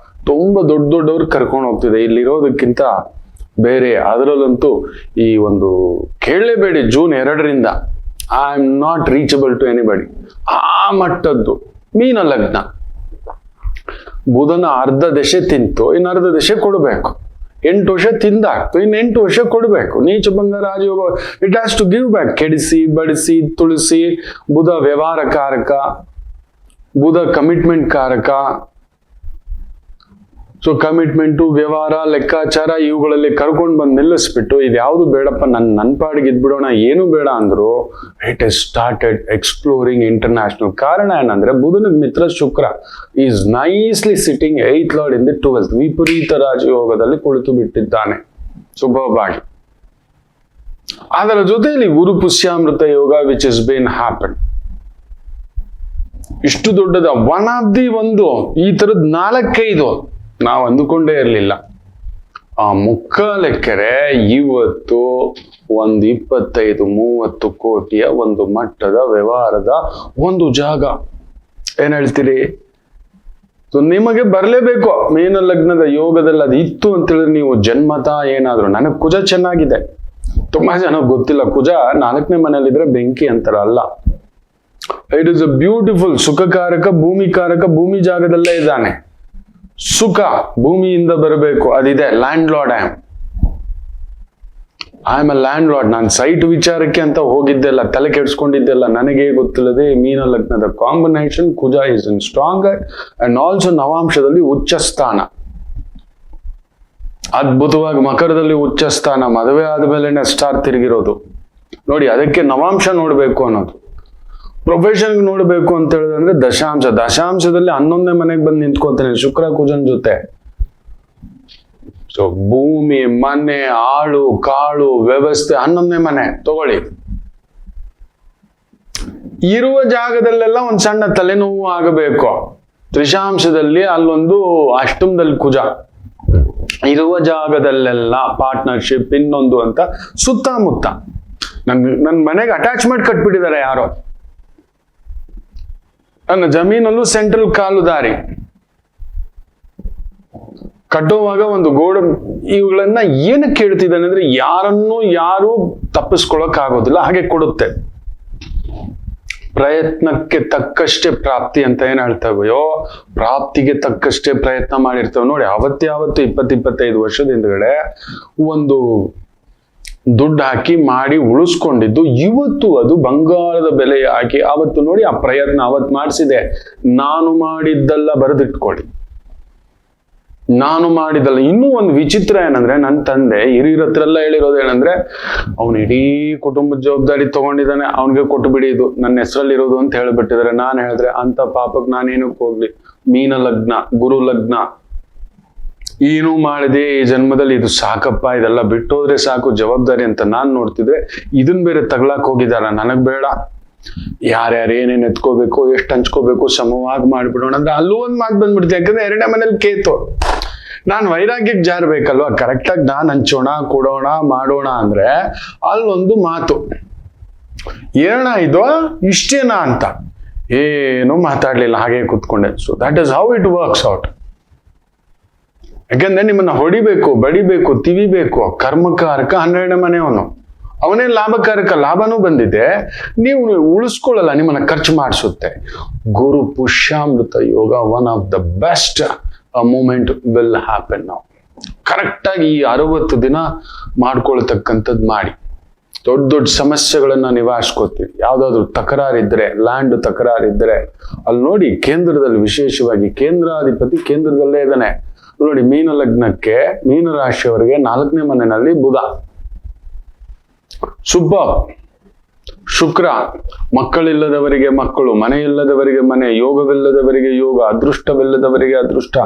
ತುಂಬಾ ದೊಡ್ಡವ್ರು ಕರ್ಕೊಂಡು ಹೋಗ್ತಿದೆ. ಇಲ್ಲಿರೋದಕ್ಕಿಂತ ಬೇರೆ. ಅದರಲ್ಲಂತೂ ಈ ಒಂದು ಕೇಳಲೇಬೇಡಿ, June 2ರಿಂದ I am not reachable to anybody. ಆ ಮಟ್ಟದ್ದು ಮೀನ ಲಗ್ನ. ಬುಧನ ಅರ್ಧ ದಶೆ ತಿಂತು, ಇನ್ನು ಅರ್ಧ ದಶೆ ಕೊಡಬೇಕು. 8 ವರ್ಷ ತಿಂದಾಕ್ತು, ಇನ್ನು 8 ವರ್ಷ ಕೊಡಬೇಕು. ನೀಚಭಂಗ ರಾಜಯೋಗ it has to give back. ಕೆಡಿಸಿ ಬಡಿಸಿ ತುಳಸಿ. ಬುಧ ವ್ಯವಹಾರ ಕಾರಕ, ಬುಧ ಕಮಿಟ್ಮೆಂಟ್ ಕಾರಕ. ಸೊ ಕಮಿಟ್ಮೆಂಟು, ವ್ಯವಹಾರ, ಲೆಕ್ಕಾಚಾರ ಇವುಗಳಲ್ಲಿ ಕರ್ಕೊಂಡು ಬಂದು ನಿಲ್ಲಿಸ್ಬಿಟ್ಟು ಇದ್ಯಾವುದು ಬೇಡಪ್ಪ, ನನ್ನ ಪಾಡಿಗೆ ಇದ್ಬಿಡೋಣ, ಏನು ಬೇಡ ಅಂದ್ರು. It is started exploring international. ಕಾರಣ ಏನಂದ್ರೆ ಬುಧನ ಮಿತ್ರ ಶುಕ್ರ is nicely sitting 8th lord in the 12th. ವಿಪರೀತ ರಾಜಯೋಗದಲ್ಲಿ ಕುಳಿತು ಬಿಟ್ಟಿದ್ದಾನೆ ಶುಭವಾಗಿ. ಅದರ ಜೊತೆಯಲ್ಲಿ ಗುರು ಪುಷ್ಯಾಮೃತ ಯೋಗ ವಿಚ್ ಇಸ್ ಬೀನ್ ಹ್ಯಾಪನ್. ಇಷ್ಟು ದೊಡ್ಡದ ಒನ್ ಆಫ್ ದಿ ಒಂದು ಈ ತರದ್ 4-5 ನಾವು ಅಂದುಕೊಂಡೇ ಇರಲಿಲ್ಲ. ಆ ಮುಕ್ಕಾಲೆಕೆರೆ ಇವತ್ತು ಒಂದು 25-30 ಕೋಟಿಯ ಒಂದು ಮಟ್ಟದ ವ್ಯವಹಾರದ ಒಂದು ಜಾಗ. ಏನ್ ಹೇಳ್ತೀರಿ? ಸೊ ನಿಮಗೆ ಬರಲೇಬೇಕು. ಮೀನ ಲಗ್ನದ ಯೋಗದಲ್ಲಿ ಅದು ಇತ್ತು ಅಂತ ಹೇಳಿದ್ರೆ ನೀವು ಜನ್ಮತ ಏನಾದ್ರು. ನನಗೆ ಕುಜ ಚೆನ್ನಾಗಿದೆ. ತುಂಬಾ ಜನ ಗೊತ್ತಿಲ್ಲ, ಕುಜ 4ನೇ ಮನೆಯಲ್ಲಿದ್ರೆ ಬೆಂಕಿ ಅಂತಾರ. ಅಲ್ಲ, ಇಟ್ ಇಸ್ ಅ ಬ್ಯೂಟಿಫುಲ್ ಸುಖಕಾರಕ, ಭೂಮಿಕಾರಕ. ಭೂಮಿ ಜಾಗದಲ್ಲೇ ಇದ್ದಾನೆ. ಸುಖ ಭೂಮಿಯಿಂದ ಬರಬೇಕು, ಅದಿದೆ. Land lord I am a land lord. ನಾನು ಸೈಟ್ ವಿಚಾರಕ್ಕೆ ಅಂತ ಹೋಗಿದ್ದೆಲ್ಲ, ತಲೆ ಕೆಡಿಸ್ಕೊಂಡಿದ್ದೆಲ್ಲ ನನಗೆ ಗೊತ್ತಿಲ್ಲದೆ ಮೀನ ಲಗ್ನದ ಕಾಂಬಿನೇಷನ್. ಕುಜ is in stronger and also ನವಾಂಶದಲ್ಲಿ ಉಚ್ಚ ಸ್ಥಾನ. ಅದ್ಭುತವಾಗಿ ಮಕರದಲ್ಲಿ ಉಚ್ಚ ಸ್ಥಾನ. ಮದುವೆ ಆದ್ಮೇಲೆನೆ ಸ್ಟಾರ್ ತಿರುಗಿರೋದು ನೋಡಿ. ಅದಕ್ಕೆ ನವಾಂಶ ನೋಡ್ಬೇಕು ಅನ್ನೋದು. ಪ್ರೊಫೆಷನ್ ನೋಡ್ಬೇಕು ಅಂತ ಹೇಳಿದ್ರೆ ದಶಾಂಶದಲ್ಲಿ 11ನೇ ಮನೆಗೆ ಬಂದು ನಿಂತ್ಕೊತಾನೆ ಶುಕ್ರ ಕುಜನ್ ಜೊತೆ. ಸೊ ಭೂಮಿ, ಮನೆ, ಆಳು ಕಾಳು ವ್ಯವಸ್ಥೆ 11ನೇ ಮನೆ ತಗೊಳ್ಳಿ. ಇರುವ ಜಾಗದಲ್ಲೆಲ್ಲ ಒಂದ್ ಸಣ್ಣ ತಲೆನೋವು ಆಗಬೇಕು. ತ್ರಿಶಾಂಶದಲ್ಲಿ ಅಲ್ಲೊಂದು, ಅಷ್ಟಮದಲ್ಲಿ ಕುಜ. ಇರುವ ಜಾಗದಲ್ಲೆಲ್ಲ ಪಾರ್ಟ್ನರ್ಶಿಪ್, ಇನ್ನೊಂದು ಅಂತ ಸುತ್ತಮುತ್ತ. ನನ್ನ ಮನೆಗೆ ಅಟ್ಯಾಚ್ಮೆಂಟ್ ಕಟ್ಬಿಟ್ಟಿದ್ದಾರೆ ಯಾರೋ. ನನ್ನ ಜಮೀನಲ್ಲೂ ಸೆಂಟ್ರಲ್ ಕಾಲು ದಾರಿ ಕಟ್ಟುವಾಗ ಒಂದು ಗೋಡೆ. ಇವುಗಳನ್ನ ಏನಕ್ಕೆ ಹೇಳ್ತಿದ್ದಾನೆ ಅಂದ್ರೆ ಯಾರನ್ನು ಯಾರು ತಪ್ಪಿಸ್ಕೊಳಕ್ ಆಗೋದಿಲ್ಲ, ಹಾಗೆ ಕೊಡುತ್ತೆ. ಪ್ರಯತ್ನಕ್ಕೆ ತಕ್ಕಷ್ಟೇ ಪ್ರಾಪ್ತಿ ಅಂತ ಏನ್ ಹೇಳ್ತೇವೆಯೋ, ಪ್ರಾಪ್ತಿಗೆ ತಕ್ಕಷ್ಟೇ ಪ್ರಯತ್ನ ಮಾಡಿರ್ತೇವೆ ನೋಡಿ. ಯಾವತ್ತು 20-25 ವರ್ಷದ ಹಿಂದ್ಗಡೆ ಒಂದು ದುಡ್ಡು ಹಾಕಿ ಮಾಡಿ ಉಳಿಸ್ಕೊಂಡಿದ್ದು ಇವತ್ತು ಅದು ಬಂಗಾರದ ಬೆಲೆ ಹಾಕಿ ಅವತ್ತು ನೋಡಿ. ಆ ಪ್ರಯತ್ನ ಅವತ್ತು ಮಾಡಿಸಿದೆ. ನಾನು ಮಾಡಿದ್ದಲ್ಲ, ಬರೆದಿಟ್ಕೊಳ್ಳಿ, ನಾನು ಮಾಡಿದ್ದಲ್ಲ. ಇನ್ನೂ ಒಂದು ವಿಚಿತ್ರ ಏನಂದ್ರೆ, ನನ್ನ ತಂದೆ ಹಿರಿಯರ ಹತ್ರ ಎಲ್ಲ ಹೇಳಿರೋದು ಏನಂದ್ರೆ, ಅವನು ಇಡೀ ಕುಟುಂಬದ ಜವಾಬ್ದಾರಿ ತಗೊಂಡಿದ್ದಾನೆ, ಅವನಿಗೆ ಕೊಟ್ಟು ಬಿಡಿ, ಇದು ನನ್ನ ಹೆಸರಲ್ಲಿರೋದು ಅಂತ ಹೇಳ್ಬಿಟ್ಟಿದ್ದಾರೆ. ನಾನು ಹೇಳಿದ್ರೆ ಅಂತ ಪಾಪಕ್ಕೆ ನಾನೇನಕ್ಕೆ ಹೋಗ್ಲಿ. ಮೀನ ಲಗ್ನ, ಗುರು ಲಗ್ನ, ಏನು ಮಾಡಿದೆ ಈ ಜನ್ಮದಲ್ಲಿ, ಇದು ಸಾಕಪ್ಪ, ಇದೆಲ್ಲ ಬಿಟ್ಟೋದ್ರೆ ಸಾಕು ಜವಾಬ್ದಾರಿ ಅಂತ ನಾನ್ ನೋಡ್ತಿದ್ರೆ, ಇದನ್ ಬೇರೆ ತಗ್ಲಾಕ್ ಹೋಗಿದಾರ. ನನಗ್ ಬೇಡ. ಯಾರ್ಯಾರು ಏನೇನ್ ಎತ್ಕೋಬೇಕು, ಎಷ್ಟು ಹಂಚ್ಕೋಬೇಕು ಸಮವಾಗಿ ಮಾಡ್ಬಿಡೋಣ ಅಂದ್ರೆ ಅಲ್ಲೂ ಒಂದ್ ಮಾತು ಬಂದ್ಬಿಡ್ತೀವಿ. ಯಾಕಂದ್ರೆ 2ನೇ ಮನೇಲಿ ಕೇತು. ನಾನು ವೈರಾಗ್ಯಕ್ಕೆ ಜಾರಬೇಕಲ್ವಾ, ಕರೆಕ್ಟಾಗಿ ನಾನು ಹಂಚೋಣ, ಕೊಡೋಣ, ಮಾಡೋಣ ಅಂದ್ರೆ ಅಲ್ಲೊಂದು ಮಾತು, ಏನ ಇದು ಇಷ್ಟೇನಾ ಅಂತ ಏನು ಮಾತಾಡ್ಲಿಲ್ಲ, ಹಾಗೆ ಕೂತ್ಕೊಂಡೆ. So that is how it works out. ಯಾಕಂದ್ರೆ ನಿಮ್ಮನ್ನ ಹೊಡಿಬೇಕು, ಬಡಿಬೇಕು, ತಿವಿಬೇಕು. ಕರ್ಮಕಾರಕ 12ನೇ ಮನೆಯವನು, ಅವನೇ ಲಾಭಕಾರಕ, ಲಾಭನೂ ಬಂದಿದೆ, ನೀವು ಉಳಿಸ್ಕೊಳ್ಳಲ್ಲ, ನಿಮ್ಮನ್ನ ಖರ್ಚು ಮಾಡಿಸುತ್ತೆ. ಗುರು ಪುಷ್ಯಾಮೃತ ಯೋಗ one of the best moment will happen. ನಾವು ಕರೆಕ್ಟಾಗಿ ಈ 60 ದಿನ ಮಾಡ್ಕೊಳ್ತಕ್ಕಂಥದ್ದು ಮಾಡಿ ದೊಡ್ಡ ದೊಡ್ಡ ಸಮಸ್ಯೆಗಳನ್ನ ನಿವಾರಿಸ್ಕೋತೀವಿ. ಯಾವ್ದಾದ್ರು ತಕರಾರಿದ್ರೆ, ಲ್ಯಾಂಡ್ ತಕರಾರಿದ್ರೆ ಅಲ್ಲಿ ನೋಡಿ, ಕೇಂದ್ರದಲ್ಲಿ ವಿಶೇಷವಾಗಿ ಕೇಂದ್ರಾಧಿಪತಿ ಕೇಂದ್ರದಲ್ಲೇ ಇದ್ದಾನೆ ನೋಡಿ. ಮೀನ ಲಗ್ನಕ್ಕೆ, ಮೀನ ರಾಶಿಯವರಿಗೆ 4ನೇ ಮನೆಯಲ್ಲಿ ಬುಧ, ಸೂಪರ್. ಶುಕ್ರ, ಮಕ್ಕಳಿಲ್ಲದವರಿಗೆ ಮಕ್ಕಳು, ಮನೆ ಇಲ್ಲದವರಿಗೆ ಮನೆ, ಯೋಗವಿಲ್ಲದವರಿಗೆ ಯೋಗ, ಅದೃಷ್ಟವಿಲ್ಲದವರಿಗೆ ಅದೃಷ್ಟ,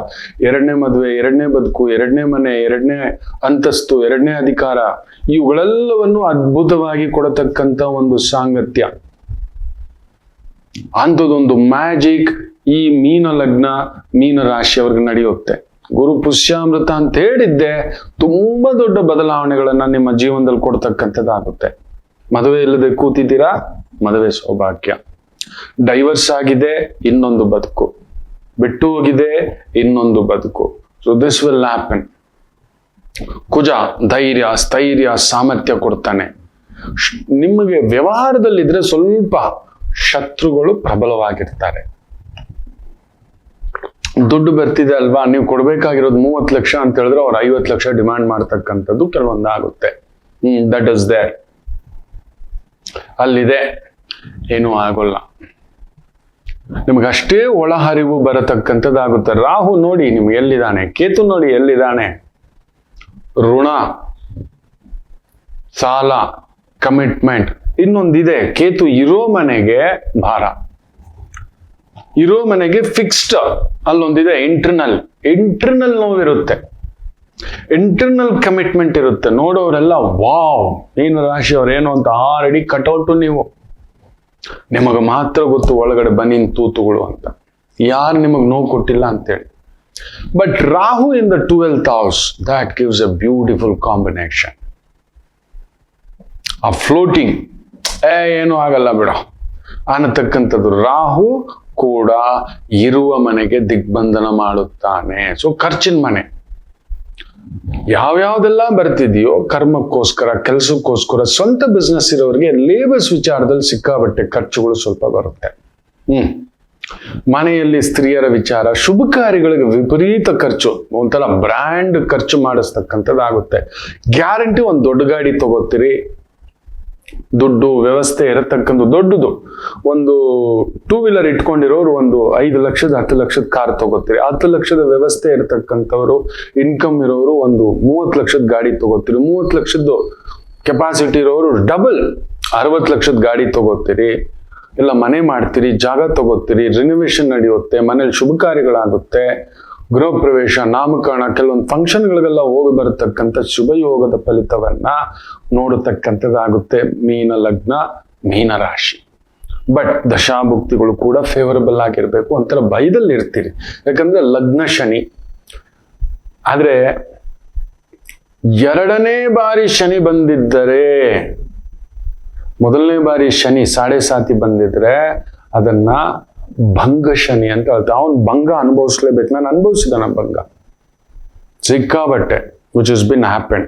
2ನೇ ಮದುವೆ, 2ನೇ ಬದುಕು, 2ನೇ ಮನೆ, 2ನೇ ಅಂತಸ್ತು, 2ನೇ ಅಧಿಕಾರ, ಇವುಗಳೆಲ್ಲವನ್ನು ಅದ್ಭುತವಾಗಿ ಕೊಡತಕ್ಕಂತ ಒಂದು ಸಾಂಗತ್ಯ. ಅಂಥದೊಂದು ಮ್ಯಾಜಿಕ್ ಈ ಮೀನ ಲಗ್ನ, ಮೀನ ರಾಶಿಯವ್ರಿಗೆ ನಡೆಯುತ್ತೆ. ಗುರು ಪುಷ್ಯಾಮೃತ ಅಂತ ಹೇಳಿದ್ದೆ ತುಂಬಾ ದೊಡ್ಡ ಬದಲಾವಣೆಗಳನ್ನ ನಿಮ್ಮ ಜೀವನದಲ್ಲಿ ಕೊಡ್ತಕ್ಕಂಥದ್ದಾಗುತ್ತೆ. ಮದುವೆ ಇಲ್ಲದೆ ಕೂತಿದ್ದೀರಾ, ಮದುವೆ ಸೌಭಾಗ್ಯ. ಡೈವರ್ಸ್ ಆಗಿದೆ, ಇನ್ನೊಂದು ಬದುಕು. ಬಿಟ್ಟು ಹೋಗಿದೆ, ಇನ್ನೊಂದು ಬದುಕು. So this will happen. ಕುಜ ಧೈರ್ಯ, ಸ್ಥೈರ್ಯ, ಸಾಮರ್ಥ್ಯ ಕೊಡ್ತಾನೆ. ನಿಮಗೆ ವ್ಯವಹಾರದಲ್ಲಿದ್ರೆ ಸ್ವಲ್ಪ ಶತ್ರುಗಳು ಪ್ರಬಲವಾಗಿರ್ತಾರೆ. ದುಡ್ಡು ಬರ್ತಿದೆ ಅಲ್ವಾ, ನೀವು ಕೊಡ್ಬೇಕಾಗಿರೋದು 30 ಲಕ್ಷ ಅಂತ ಹೇಳಿದ್ರೆ ಅವ್ರು 50 ಲಕ್ಷ ಡಿಮ್ಯಾಂಡ್ ಮಾಡ್ತಕ್ಕಂಥದ್ದು ಕೆಲವೊಂದು ಆಗುತ್ತೆ. ದಟ್ ಇಸ್ ದೇರ್, ಅಲ್ಲಿದೆ, ಏನೂ ಆಗೋಲ್ಲ. ನಿಮ್ಗಷ್ಟೇ ಒಳಹರಿವು ಬರತಕ್ಕಂಥದ್ದಾಗುತ್ತೆ. ರಾಹು ನೋಡಿ ನಿಮ್ಗೆ ಎಲ್ಲಿದ್ದಾನೆ, ಕೇತು ನೋಡಿ ಎಲ್ಲಿದ್ದಾನೆ. ಋಣ, ಸಾಲ, ಕಮಿಟ್ಮೆಂಟ್. ಇನ್ನೊಂದಿದೆ, ಕೇತು ಇರೋ ಮನೆಗೆ ಭಾರ, ಇರೋ ಮನೆಗೆ ಫಿಕ್ಸ್ಡ್. ಅಲ್ಲೊಂದಿದೆ ಇಂಟರ್ನಲ್ ನೋವಿರುತ್ತೆ, ಇಂಟರ್ನಲ್ ಕಮಿಟ್ಮೆಂಟ್ ಇರುತ್ತೆ. ನೋಡೋರೆಲ್ಲ ವಾವ್, ಮೀನ ರಾಶಿಯವ್ರೇನು ಅಂತ ಆಲ್ರೆಡಿ ಕಟೌಟು ನೀವು. ನಿಮಗೆ ಮಾತ್ರ ಗೊತ್ತು ಒಳಗಡೆ ಬನ್ನಿನ ತೂತುಗಳು ಅಂತ, ಯಾರು ನಿಮಗೆ ನೋವು ಕೊಟ್ಟಿಲ್ಲ ಅಂತೇಳಿ. But Rahu in the 12th house, that gives a beautiful combination. ಆ ಫ್ಲೋಟಿಂಗ್, ಏನು ಆಗಲ್ಲ ಬಿಡ ಅನ್ನತಕ್ಕಂಥದ್ದು. ರಾಹು ಕೂಡ ಇರುವ ಮನೆಗೆ ದಿಗ್ಬಂಧನ ಮಾಡುತ್ತಾನೆ. ಸೊ ಖರ್ಚಿನ ಮನೆ ಯಾವ್ಯಾವ್ದೆಲ್ಲ ಬರ್ತಿದೆಯೋ ಕರ್ಮಕ್ಕೋಸ್ಕರ, ಕೆಲಸಕ್ಕೋಸ್ಕರ, ಸ್ವಂತ ಬಿಸ್ನೆಸ್ ಇರೋರಿಗೆ ಲೇಬರ್ಸ್ ವಿಚಾರದಲ್ಲಿ ಸಿಕ್ಕಾಬಟ್ಟೆ ಖರ್ಚುಗಳು ಸ್ವಲ್ಪ ಬರುತ್ತೆ. ಮನೆಯಲ್ಲಿ ಸ್ತ್ರೀಯರ ವಿಚಾರ, ಶುಭ ಕಾರ್ಯಗಳಿಗೆ ವಿಪರೀತ ಖರ್ಚು, ಒಂಥರ ಬ್ರ್ಯಾಂಡ್ ಖರ್ಚು ಮಾಡಿಸ್ತಕ್ಕಂಥದ್ದಾಗುತ್ತೆ. ಗ್ಯಾರಂಟಿ ಒಂದು ದೊಡ್ಡ ಗಾಡಿ ತಗೋತೀರಿ, ದುಡ್ಡು ವ್ಯವಸ್ಥೆ ಇರತಕ್ಕಂಥ ದೊಡ್ಡದು. ಒಂದು 2 ವೀಲರ್ ಇಟ್ಕೊಂಡಿರೋರು ಒಂದು 5 ಲಕ್ಷದ 10 ಲಕ್ಷದ ಕಾರ್ ತಗೋತೀರಿ. 10 ಲಕ್ಷದ ವ್ಯವಸ್ಥೆ ಇರತಕ್ಕಂಥವ್ರು, ಇನ್ಕಮ್ ಇರೋರು ಒಂದು 30 ಲಕ್ಷದ ಗಾಡಿ ತಗೋತೀರಿ. 30 ಲಕ್ಷದ ಕೆಪಾಸಿಟಿ ಇರೋರು ಡಬಲ್ 60 ಲಕ್ಷದ ಗಾಡಿ ತಗೋತೀರಿ. ಎಲ್ಲ ಮನೆ ಮಾಡ್ತೀರಿ, ಜಾಗ ತಗೋತೀರಿ, ರಿನೋವೇಷನ್ ನಡೆಯುತ್ತೆ, ಮನೇಲಿ ಶುಭ ಕಾರ್ಯಗಳಾಗುತ್ತೆ, ಗೃಹ ಪ್ರವೇಶ, ನಾಮಕರಣ, ಕೆಲವೊಂದು ಫಂಕ್ಷನ್ಗಳಿಗೆಲ್ಲ ಹೋಗಿ ಬರತಕ್ಕಂಥ ಶುಭ ಯೋಗದ ಫಲಿತವನ್ನ ನೋಡತಕ್ಕಂಥದ್ದಾಗುತ್ತೆ ಮೀನ ಲಗ್ನ, ಮೀನ ರಾಶಿ. ಬಟ್ ದಶಾಭುಕ್ತಿಗಳು ಕೂಡ ಫೇವರಬಲ್ ಆಗಿರ್ಬೇಕು. ಒಂಥರ ಭಯದಲ್ಲಿ ಇರ್ತೀರಿ, ಯಾಕಂದ್ರೆ ಲಗ್ನ ಶನಿ. ಆದ್ರೆ 2ನೇ ಬಾರಿ ಶನಿ ಬಂದಿದ್ದರೆ, 1ನೇ ಬಾರಿ ಶನಿ 7.5 ಬಂದಿದ್ರೆ ಅದನ್ನ ಭಂಗ ಶನಿ ಅಂತ ಹೇಳ್ತಾರೆ. ಅವನು ಭಂಗ ಅನುಭವಿಸ್ಲೇಬೇಕು. ನಾನು ಅನುಭವಿಸಿದ ಭಂಗ ಸಿಕ್ಕಾಬಟ್ಟೆ, ವಿಚ್ ಇಸ್ ಬಿನ್ ಹ್ಯಾಪನ್.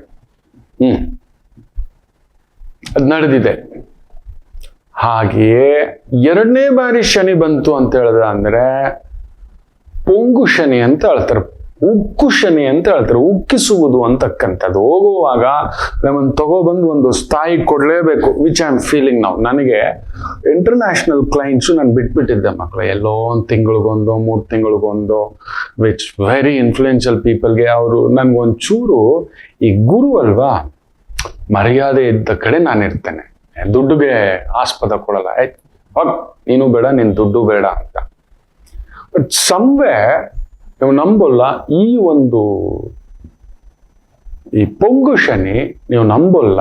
ಅದು ನಡೆದಿದೆ. ಹಾಗೆಯೇ 2ನೇ ಬಾರಿ ಶನಿ ಬಂತು ಅಂತ ಹೇಳಿದ ಅಂದ್ರೆ ಪೊಂಗು ಶನಿ ಅಂತ ಹೇಳ್ತಾರೆ, ಉಕ್ಕು ಶನಿ ಅಂತ ಹೇಳ್ತಾರೆ, ಉಕ್ಕಿಸುವುದು ಅಂತಕ್ಕಂಥದ್ದು. ಹೋಗುವಾಗ ನಮ್ಮನ್ನು ತಗೊಬಂದು ಒಂದು ಸ್ಥಾಯಿ ಕೊಡ್ಲೇಬೇಕು, ವಿಚ್ ಐ ಆಮ್ ಫೀಲಿಂಗ್ ನಾವು. ನನಗೆ ಇಂಟರ್ನ್ಯಾಷನಲ್ ಕ್ಲೈಂಟ್ಸು ನಾನು ಬಿಟ್ಬಿಟ್ಟಿದ್ದೆ ಮಕ್ಕಳು, ಎಲ್ಲೋ 1 ತಿಂಗಳಿಗೊಂದು 3 ತಿಂಗಳಿಗೊಂದು, ವಿಚ್ ವೆರಿ ಇನ್ಫ್ಲೂಯೆನ್ಷಿಯಲ್ ಪೀಪಲ್ಗೆ. ಅವರು ನನ್ಗೊಂಚೂರು ಈ ಗುರು ಅಲ್ವಾ, ಮರ್ಯಾದೆ ಇದ್ದ ಕಡೆ ನಾನಿರ್ತೇನೆ, ದುಡ್ಡುಗೆ ಆಸ್ಪದ ಕೊಡಲ್ಲ. ಹೋಗ್ ನೀನು ಬೇಡ, ನಿನ್ ದುಡ್ಡು ಬೇಡ ಅಂತ. ಬಟ್ ಸಂವೇ ನೀವು ನಂಬಲ್ಲ, ಈ ಪೊಂಗು ಶನಿ ನೀವು ನಂಬಲ್ಲ,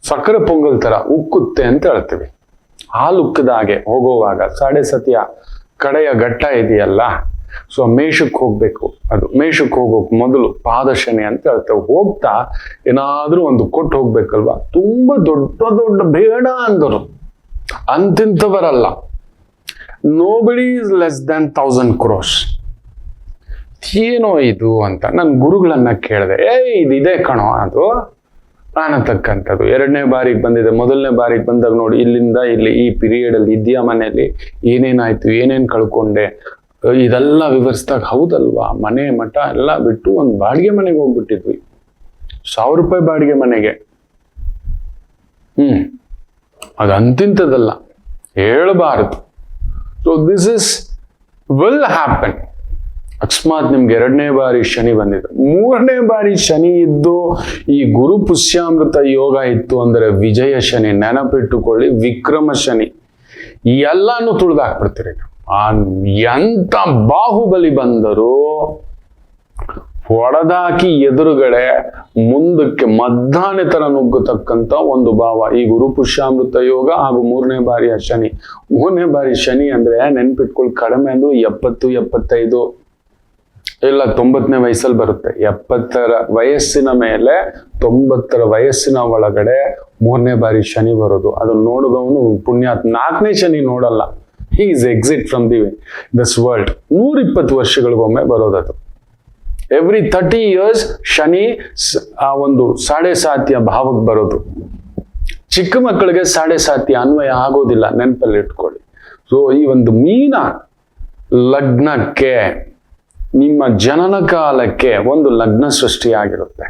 ಸಕ್ಕರೆ ಪೊಂಗಲ್ ತರ ಉಕ್ಕುತ್ತೆ ಅಂತ ಹೇಳ್ತೀವಿ. ಹಾಲು ಉಕ್ಕದ ಹಾಗೆ ಹೋಗುವಾಗ 7.5 ಕಡೆಯ ಘಟ್ಟ ಇದೆಯಲ್ಲ, ಸೊ ಮೇಷಕ್ಕೆ ಹೋಗ್ಬೇಕು. ಅದು ಮೇಷಕ್ಕೆ ಹೋಗೋಕ್ ಮೊದಲು ಪಾದ ಶನಿ ಅಂತ ಹೇಳ್ತೇವೆ. ಹೋಗ್ತಾ ಏನಾದ್ರೂ ಒಂದು ಕೊಟ್ಟು ಹೋಗ್ಬೇಕಲ್ವಾ. ತುಂಬಾ ದೊಡ್ಡ ದೊಡ್ಡ ಬೇಡ ಅಂದರು ಅಂತಿಂತವರಲ್ಲ. Nobody is less than 1000 crores. ಏನೋ ಇದು ಅಂತ ನನ್ನ ಗುರುಗಳನ್ನ ಕೇಳಿದೆ. ಇದಿದೆ ಕಣೋ ಅದು ಕಾಣತಕ್ಕಂಥದ್ದು. 2ನೇ ಬಾರಿಗೆ ಬಂದಿದೆ. 1ನೇ ಬಾರಿಗೆ ಬಂದಾಗ ನೋಡಿ ಇಲ್ಲಿಂದ ಇಲ್ಲಿ ಈ ಪೀರಿಯಡ್ ಅಲ್ಲಿ ಇದೆಯಾ ಮನೆಯಲ್ಲಿ, ಏನೇನಾಯ್ತು, ಏನೇನ್ ಕಳ್ಕೊಂಡೆ, ಇದೆಲ್ಲ ವಿವರಿಸಿದಾಗ ಹೌದಲ್ವಾ, ಮನೆ ಮಠ ಎಲ್ಲ ಬಿಟ್ಟು ಒಂದು ಬಾಡಿಗೆ ಮನೆಗೆ ಹೋಗ್ಬಿಟ್ಟಿದ್ವಿ. 1000 ರೂಪಾಯಿ ಬಾಡಿಗೆ ಮನೆಗೆ. ಅದು ಅಂತಿಂತದಲ್ಲ, ಹೇಳಬಾರದು. So this is will happen. ಅಕಸ್ಮಾತ್ ನಿಮ್ಗೆ 2ನೇ ಬಾರಿ ಶನಿ ಬಂದಿದೆ, 3ನೇ ಬಾರಿ ಶನಿ ಇದ್ದು ಈ ಗುರು ಪುಷ್ಯಾಮೃತ ಯೋಗ ಇತ್ತು ಅಂದ್ರೆ ವಿಜಯ ಶನಿ. ನೆನಪಿಟ್ಟುಕೊಳ್ಳಿ, ವಿಕ್ರಮ ಶನಿ ಎಲ್ಲಾನು ತುಳಿದಾಕ್ಬಿಡ್ತೀರಿ. ಎಂತ ಬಾಹುಬಲಿ ಬಂದರೂ ಹೊಡೆದಾಕಿ ಎದುರುಗಡೆ ಮುಂದಕ್ಕೆ ಮದ್ದಾನೆ ತರ ನುಗ್ಗತಕ್ಕಂತ ಒಂದು ಭಾವ ಈ ಗುರು ಪುಷ್ಯಾಮೃತ ಯೋಗ ಹಾಗೂ 3ನೇ ಬಾರಿಯ ಶನಿ. 3ನೇ ಬಾರಿ ಶನಿ ಅಂದ್ರೆ ನೆನ್ಪಿಟ್ಕೊಳ್ಳಿ, ಕಡಿಮೆ ಅಂದ್ರೂ 70, 75 ಇಲ್ಲ 90ನೇ ವಯಸ್ಸಲ್ಲಿ ಬರುತ್ತೆ. 70ರ ವಯಸ್ಸಿನ ಮೇಲೆ 90ರ ವಯಸ್ಸಿನ ಒಳಗಡೆ 3ನೇ ಬಾರಿ ಶನಿ ಬರೋದು. ಅದನ್ನ ನೋಡಿದವನು ಪುಣ್ಯಾತ್. 4ನೇ ಶನಿ ನೋಡಲ್ಲ. He is exit from this world. 120 ವರ್ಷಗಳಿಗೊಮ್ಮೆ ಬರೋದದು. ಎವ್ರಿ 30 years ಶನಿ ಆ ಒಂದು 7.5 ಭಾವಕ್ಕೆ ಬರೋದು. ಚಿಕ್ಕ ಮಕ್ಕಳಿಗೆ 7.5 ಅನ್ವಯ ಆಗೋದಿಲ್ಲ, ನೆನಪಲ್ಲಿ ಇಟ್ಕೊಳ್ಳಿ. ಸೊ ಈ ಒಂದು ಮೀನ ಲಗ್ನಕ್ಕೆ, ನಿಮ್ಮ ಜನನ ಕಾಲಕ್ಕೆ ಒಂದು ಲಗ್ನ ಸೃಷ್ಟಿಯಾಗಿರುತ್ತೆ.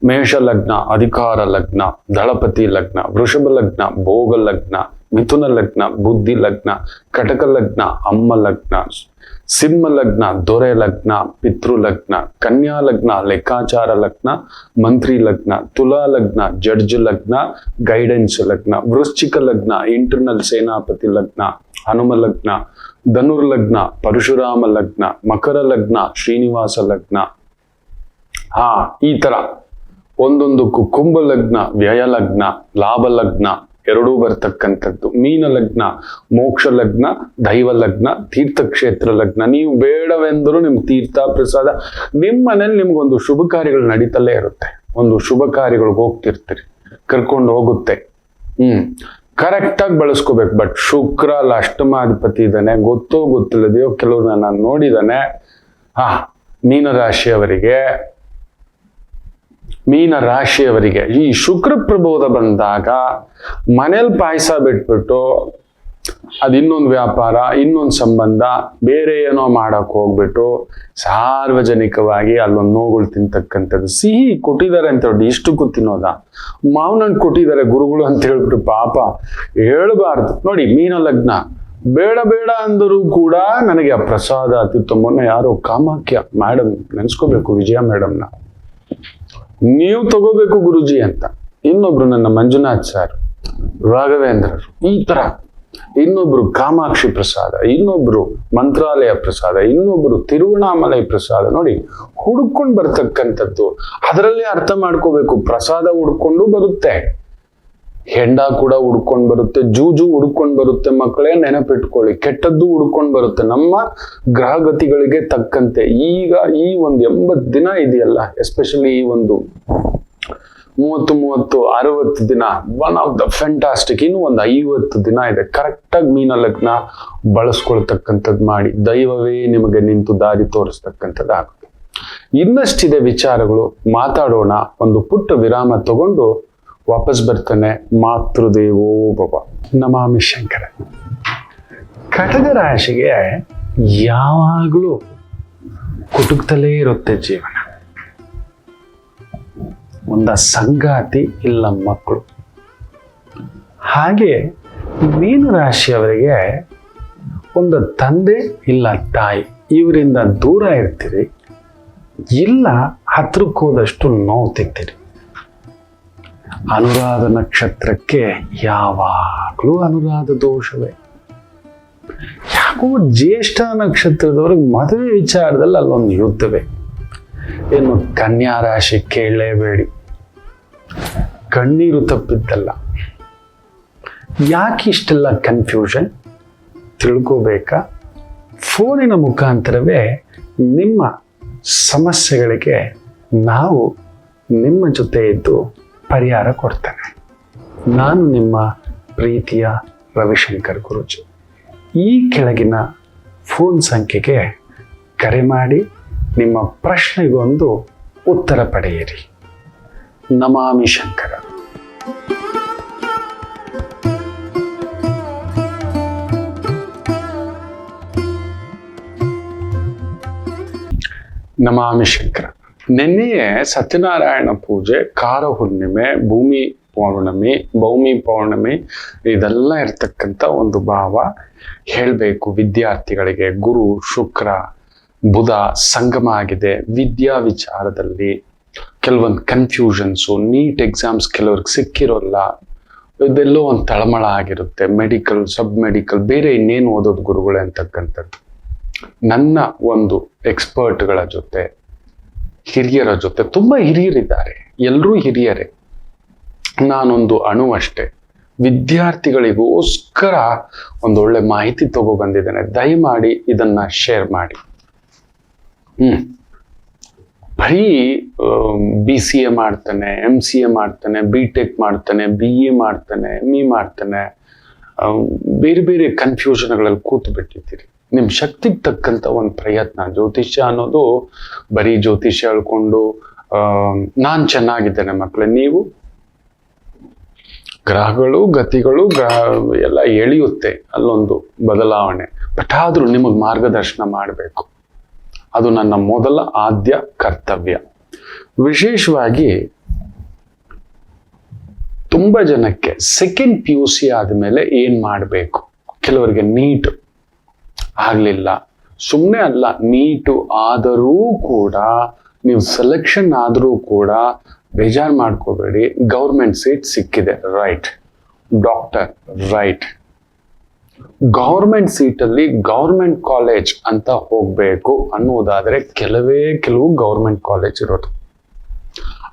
ಮೇಷ ಲಗ್ನ ಅಧಿಕಾರ ಲಗ್ನ, ದಳಪತಿ ಲಗ್ನ, ವೃಷಭ ಲಗ್ನ ಭೋಗ ಲಗ್ನ, ಮಿಥುನ ಲಗ್ನ ಬುದ್ಧಿ ಲಗ್ನ, ಕಟಕ ಲಗ್ನ ಅಮ್ಮ ಲಗ್ನ, ಸಿಂಹ ಲಗ್ನ ದೊರೆ ಲಗ್ನ ಪಿತೃ ಲಗ್ನ, ಕನ್ಯಾ ಲಗ್ನ ಲೆಕ್ಕಾಚಾರ ಲಗ್ನ ಮಂತ್ರಿ ಲಗ್ನ, ತುಲಾ ಲಗ್ನ ಜಡ್ಜ್ ಲಗ್ನ ಗೈಡೆನ್ಸ್ ಲಗ್ನ, ವೃಶ್ಚಿಕ ಲಗ್ನ ಇಂಟರ್ನಲ್ ಸೇನಾಪತಿ ಲಗ್ನ ಹನುಮ ಲಗ್ನ, ಧನುರ್ ಲಗ್ನ ಪರಶುರಾಮ ಲಗ್ನ, ಮಕರ ಲಗ್ನ ಶ್ರೀನಿವಾಸ ಲಗ್ನ. ಈ ತರ ಒಂದೊಂದಕ್ಕೂ ಕುಂಭ ಲಗ್ನ ವ್ಯಯ ಲಗ್ನ, ಲಾಭ ಲಗ್ನ ಎರಡೂ ಬರ್ತಕ್ಕಂಥದ್ದು. ಮೀನ ಲಗ್ನ ಮೋಕ್ಷ ಲಗ್ನ, ದೈವ ಲಗ್ನ, ತೀರ್ಥಕ್ಷೇತ್ರ ಲಗ್ನ. ನೀವು ಬೇಡವೆಂದರೂ ನಿಮ್ಗೆ ತೀರ್ಥ ಪ್ರಸಾದ ನಿಮ್ಮ ಮನೇಲಿ ನಿಮ್ಗೊಂದು ಶುಭ ಕಾರ್ಯಗಳು ನಡೀತಲೇ ಇರುತ್ತೆ. ಒಂದು ಶುಭ ಕಾರ್ಯಗಳಿಗೆ ಹೋಗ್ತಿರ್ತೀರಿ, ಕರ್ಕೊಂಡು ಹೋಗುತ್ತೆ. ಕರೆಕ್ಟ್ ಆಗಿ ಬಳಸ್ಕೋಬೇಕು. ಬಟ್ ಶುಕ್ರ ಅಲ್ಲಿ ಅಷ್ಟಮಾಧಿಪತಿ ಇದ್ದಾನೆ, ಗೊತ್ತೋ ಗೊತ್ತಿಲ್ಲದೆಯೋ ಕೆಲವ್ರನ್ನ ನಾನು ನೋಡಿದ್ದಾನೆ. ಮೀನ ರಾಶಿಯವರಿಗೆ ಈ ಶುಕ್ರ ಪ್ರಬೋಧ ಬಂದಾಗ ಮನೇಲಿ ಪಾಯಸ ಬಿಟ್ಬಿಟ್ಟು ಅದು ಇನ್ನೊಂದು ವ್ಯಾಪಾರ, ಇನ್ನೊಂದು ಸಂಬಂಧ, ಬೇರೆ ಏನೋ ಮಾಡಕ್ ಹೋಗ್ಬಿಟ್ಟು ಸಾರ್ವಜನಿಕವಾಗಿ ಅಲ್ಲೊಂದು ನೋವುಗಳು ತಿಂತಕ್ಕಂಥದ್ದು. ಸಿಹಿ ಕೊಟ್ಟಿದ್ದಾರೆ ಅಂತ ಹೇಳಿ ಇಷ್ಟಕ್ಕೂ ತಿನ್ನೋದ, ಮಾವನಣ್ಣು ಕೊಟ್ಟಿದ್ದಾರೆ ಗುರುಗಳು ಅಂತ ಹೇಳ್ಬಿಟ್ಟು ಪಾಪ ಹೇಳ್ಬಾರ್ದು. ನೋಡಿ ಮೀನ ಲಗ್ನ ಬೇಡ ಬೇಡ ಅಂದರೂ ಕೂಡ ನನಗೆ ಆ ಪ್ರಸಾದ ಅತ್ಯುತ್ತಮನ್ನ ಯಾರೋ ಕಾಮಾಖ್ಯ ಮೇಡಮ್ ನೆನ್ಸ್ಕೋಬೇಕು, ವಿಜಯ ಮೇಡಮ್ನ ನೀವು ತಗೋಬೇಕು ಗುರುಜಿ ಅಂತ. ಇನ್ನೊಬ್ರು ನನ್ನ ಮಂಜುನಾಥ್ ಸರ್, ರಾಘವೇಂದ್ರರು, ಈ ತರ ಇನ್ನೊಬ್ರು ಕಾಮಾಕ್ಷಿ ಪ್ರಸಾದ, ಇನ್ನೊಬ್ರು ಮಂತ್ರಾಲಯ ಪ್ರಸಾದ, ಇನ್ನೊಬ್ರು ತಿರುವಣ್ಣಾಮಲೈ ಪ್ರಸಾದ. ನೋಡಿ ಹುಡ್ಕೊಂಡು ಬರ್ತಕ್ಕಂಥದ್ದು. ಅದರಲ್ಲಿ ಅರ್ಥ ಮಾಡ್ಕೋಬೇಕು, ಪ್ರಸಾದ ಹುಡ್ಕೊಂಡು ಬರುತ್ತೆ, ಹೆಂಡ ಕೂಡ ಹುಡ್ಕೊಂಡು ಬರುತ್ತೆ, ಜೂಜು ಹುಡ್ಕೊಂಡು ಬರುತ್ತೆ. ಮಕ್ಕಳೇ ನೆನಪಿಟ್ಕೊಳ್ಳಿ, ಕೆಟ್ಟದ್ದು ಹುಡ್ಕೊಂಡು ಬರುತ್ತೆ ನಮ್ಮ ಗ್ರಹಗತಿಗಳಿಗೆ ತಕ್ಕಂತೆ. ಈಗ ಈ ಒಂದು 80 ದಿನ ಇದೆಯಲ್ಲ, ಎಸ್ಪೆಷಲಿ ಈ ಒಂದು 30, 60 ದಿನ ಒನ್ ಆಫ್ ದ ಫ್ಯಾಂಟಾಸ್ಟಿಕ್. ಇನ್ನು ಒಂದು 50 ದಿನ ಇದೆ. ಕರೆಕ್ಟಾಗಿ ಮೀನ ಲಗ್ನ ಬಳಸ್ಕೊಳ್ತಕ್ಕಂಥದ್ದು ಮಾಡಿ, ದೈವವೇ ನಿಮಗೆ ನಿಂತು ದಾರಿ ತೋರಿಸ್ತಕ್ಕಂಥದ್ದು ಆಗುತ್ತೆ. ಇನ್ನಷ್ಟಿದೆ ವಿಚಾರಗಳು, ಮಾತಾಡೋಣ. ಒಂದು ಪುಟ್ಟ ವಿರಾಮ ತಗೊಂಡು ವಾಪಸ್ ಬರ್ತಾನೆ. ಮಾತೃದೇವೋ ಭವ. ನಮಾಮಿ ಶಂಕರ. ಕಟಕ ರಾಶಿಗೆ ಯಾವಾಗಲೂ ಕುಟುಕ್ತಲೇ ಇರುತ್ತೆ ಜೀವನ. ಒಂದ ಸಂಗಾತಿ ಇಲ್ಲ ಮಕ್ಕಳು. ಹಾಗೆ ಮೀನ ರಾಶಿಯವರಿಗೆ ಒಂದು ತಂದೆ ಇಲ್ಲ ತಾಯಿ, ಇವರಿಂದ ದೂರ ಇರ್ತೀರಿ, ಇಲ್ಲ ಹತ್ರಕ್ಕೆ ಹೋದಷ್ಟು ನೋವು ತಿಂತೀರಿ. ಅನುರಾಧ ನಕ್ಷತ್ರಕ್ಕೆ ಯಾವಾಗಲೂ ಅನುರಾಧ ದೋಷವೇ. ಯಾಕೋ ಜ್ಯೇಷ್ಠ ನಕ್ಷತ್ರದವ್ರಿಗೆ ಮದುವೆ ವಿಚಾರದಲ್ಲಿ ಅಲ್ಲೊಂದು ಯುದ್ಧವೇ. ಇನ್ನು ಕನ್ಯಾ ರಾಶಿ ಕೇಳಲೇಬೇಡಿ, ಕಣ್ಣೀರು ತಪ್ಪಿದ್ದಲ್ಲ. ಯಾಕೆ ಇಷ್ಟೆಲ್ಲ ಕನ್ಫ್ಯೂಷನ್ ತಿಳ್ಕೋಬೇಕಾ? ಫೋನಿನ ಮುಖಾಂತರವೇ ನಿಮ್ಮ ಸಮಸ್ಯೆಗಳಿಗೆ ನಾವು ನಿಮ್ಮ ಜೊತೆ ಇದ್ದು ಪರಿಹಾರ ಕೊಡ್ತೇನೆ. ನಾನು ನಿಮ್ಮ ಪ್ರೀತಿಯ ರವಿಶಂಕರ್ ಗುರೂಜಿ. ಈ ಕೆಳಗಿನ ಫೋನ್ ಸಂಖ್ಯೆಗೆ ಕರೆ ಮಾಡಿ ನಿಮ್ಮ ಪ್ರಶ್ನೆಗೊಂದು ಉತ್ತರ ಪಡೆಯಿರಿ. ನಮಾಮಿ ಶಂಕರ. ನಮಾಮಿ ಶಂಕರ. ನಿನ್ನೆಯೇ ಸತ್ಯನಾರಾಯಣ ಪೂಜೆ, ಕಾರ ಹುಣ್ಣಿಮೆ, ಭೂಮಿ ಪೌರ್ಣಮಿ ಇದೆಲ್ಲ ಇರ್ತಕ್ಕಂಥ ಒಂದು ಭಾವ ಹೇಳಬೇಕು ವಿದ್ಯಾರ್ಥಿಗಳಿಗೆ. ಗುರು ಶುಕ್ರ ಬುಧ ಸಂಗಮ ಆಗಿದೆ. ವಿದ್ಯಾ ವಿಚಾರದಲ್ಲಿ ಕೆಲವೊಂದು ಕನ್ಫ್ಯೂಷನ್ಸು, ನೀಟ್ ಎಕ್ಸಾಮ್ಸ್ ಕೆಲವ್ರಿಗೆ ಸಿಕ್ಕಿರೋಲ್ಲ, ಇದೆಲ್ಲೋ ಒಂದು ತಳಮಳ ಆಗಿರುತ್ತೆ. ಮೆಡಿಕಲ್, ಸಬ್ ಮೆಡಿಕಲ್, ಬೇರೆ ಇನ್ನೇನು ಓದೋದು ಗುರುಗಳೇ ಅಂತಕ್ಕಂಥದ್ದು. ನನ್ನ ಒಂದು ಎಕ್ಸ್ಪರ್ಟ್ಗಳ ಜೊತೆ, ಹಿರಿಯರ ಜೊತೆ, ತುಂಬ ಹಿರಿಯರಿದ್ದಾರೆ, ಎಲ್ಲರೂ ಹಿರಿಯರೇ, ನಾನೊಂದು ಅಣು ಅಷ್ಟೇ, ವಿದ್ಯಾರ್ಥಿಗಳಿಗೋಸ್ಕರ ಒಂದೊಳ್ಳೆ ಮಾಹಿತಿ ತಗೋ ಬಂದಿದ್ದೇನೆ. ದಯಮಾಡಿ ಇದನ್ನ ಶೇರ್ ಮಾಡಿ. ಬರೀ BCA ಮಾಡ್ತಾನೆ, MCA ಮಾಡ್ತಾನೆ, BTech ಮಾಡ್ತಾನೆ, BA ಮಾಡ್ತಾನೆ, ME ಮಾಡ್ತಾನೆ, ಬೇರೆ ಬೇರೆ ಕನ್ಫ್ಯೂಷನ್ಗಳಲ್ಲಿ ಕೂತು ಬಿಟ್ಟಿದ್ದೀರಿ. ನಿಮ್ಮ ಶಕ್ತಿಗೆ ತಕ್ಕಂಥ ಒಂದು ಪ್ರಯತ್ನ. ಜ್ಯೋತಿಷ್ಯ ಅನ್ನೋದು ಬರೀ ಜ್ಯೋತಿಷ್ಯ ಹೇಳ್ಕೊಂಡು ನಾನು ಚೆನ್ನಾಗಿದ್ದೇನೆ ಮಕ್ಕಳೇ, ನೀವು ಗ್ರಹಗಳು ಗತಿಗಳು ಎಲ್ಲ ಎಳೆಯುತ್ತೆ, ಅಲ್ಲೊಂದು ಬದಲಾವಣೆ. ಬಟ್ ಆದ್ರೂ ನಿಮಗೆ ಮಾರ್ಗದರ್ಶನ ಮಾಡಬೇಕು, ಅದು ನನ್ನ ಮೊದಲ ಆದ್ಯ ಕರ್ತವ್ಯ. ವಿಶೇಷವಾಗಿ ತುಂಬಾ ಜನಕ್ಕೆ ಸೆಕೆಂಡ್ PUC ಆದ್ಮೇಲೆ ಏನ್ ಮಾಡಬೇಕು, ಕೆಲವರಿಗೆ ನೀಟ್ ಆಗ್ಲಿಲ್ಲ, ಸುಮ್ಮನೆ ಅಲ್ಲ, ನೀಟು ಆದರೂ ಕೂಡ ನೀವು ಸೆಲೆಕ್ಷನ್ ಆದರೂ ಕೂಡ ಬೇಜಾರು ಮಾಡ್ಕೋಬೇಡಿ. ಗೌರ್ಮೆಂಟ್ ಸೀಟ್ ಸಿಕ್ಕಿದೆ, ರೈಟ್. Doctor, right. ಗೌರ್ಮೆಂಟ್ ಸೀಟಲ್ಲಿ ಗೌರ್ಮೆಂಟ್ ಕಾಲೇಜ್ ಅಂತ ಹೋಗ್ಬೇಕು ಅನ್ನೋದಾದ್ರೆ ಕೆಲವು ಗೌರ್ಮೆಂಟ್ ಕಾಲೇಜ್ ಇರೋದು.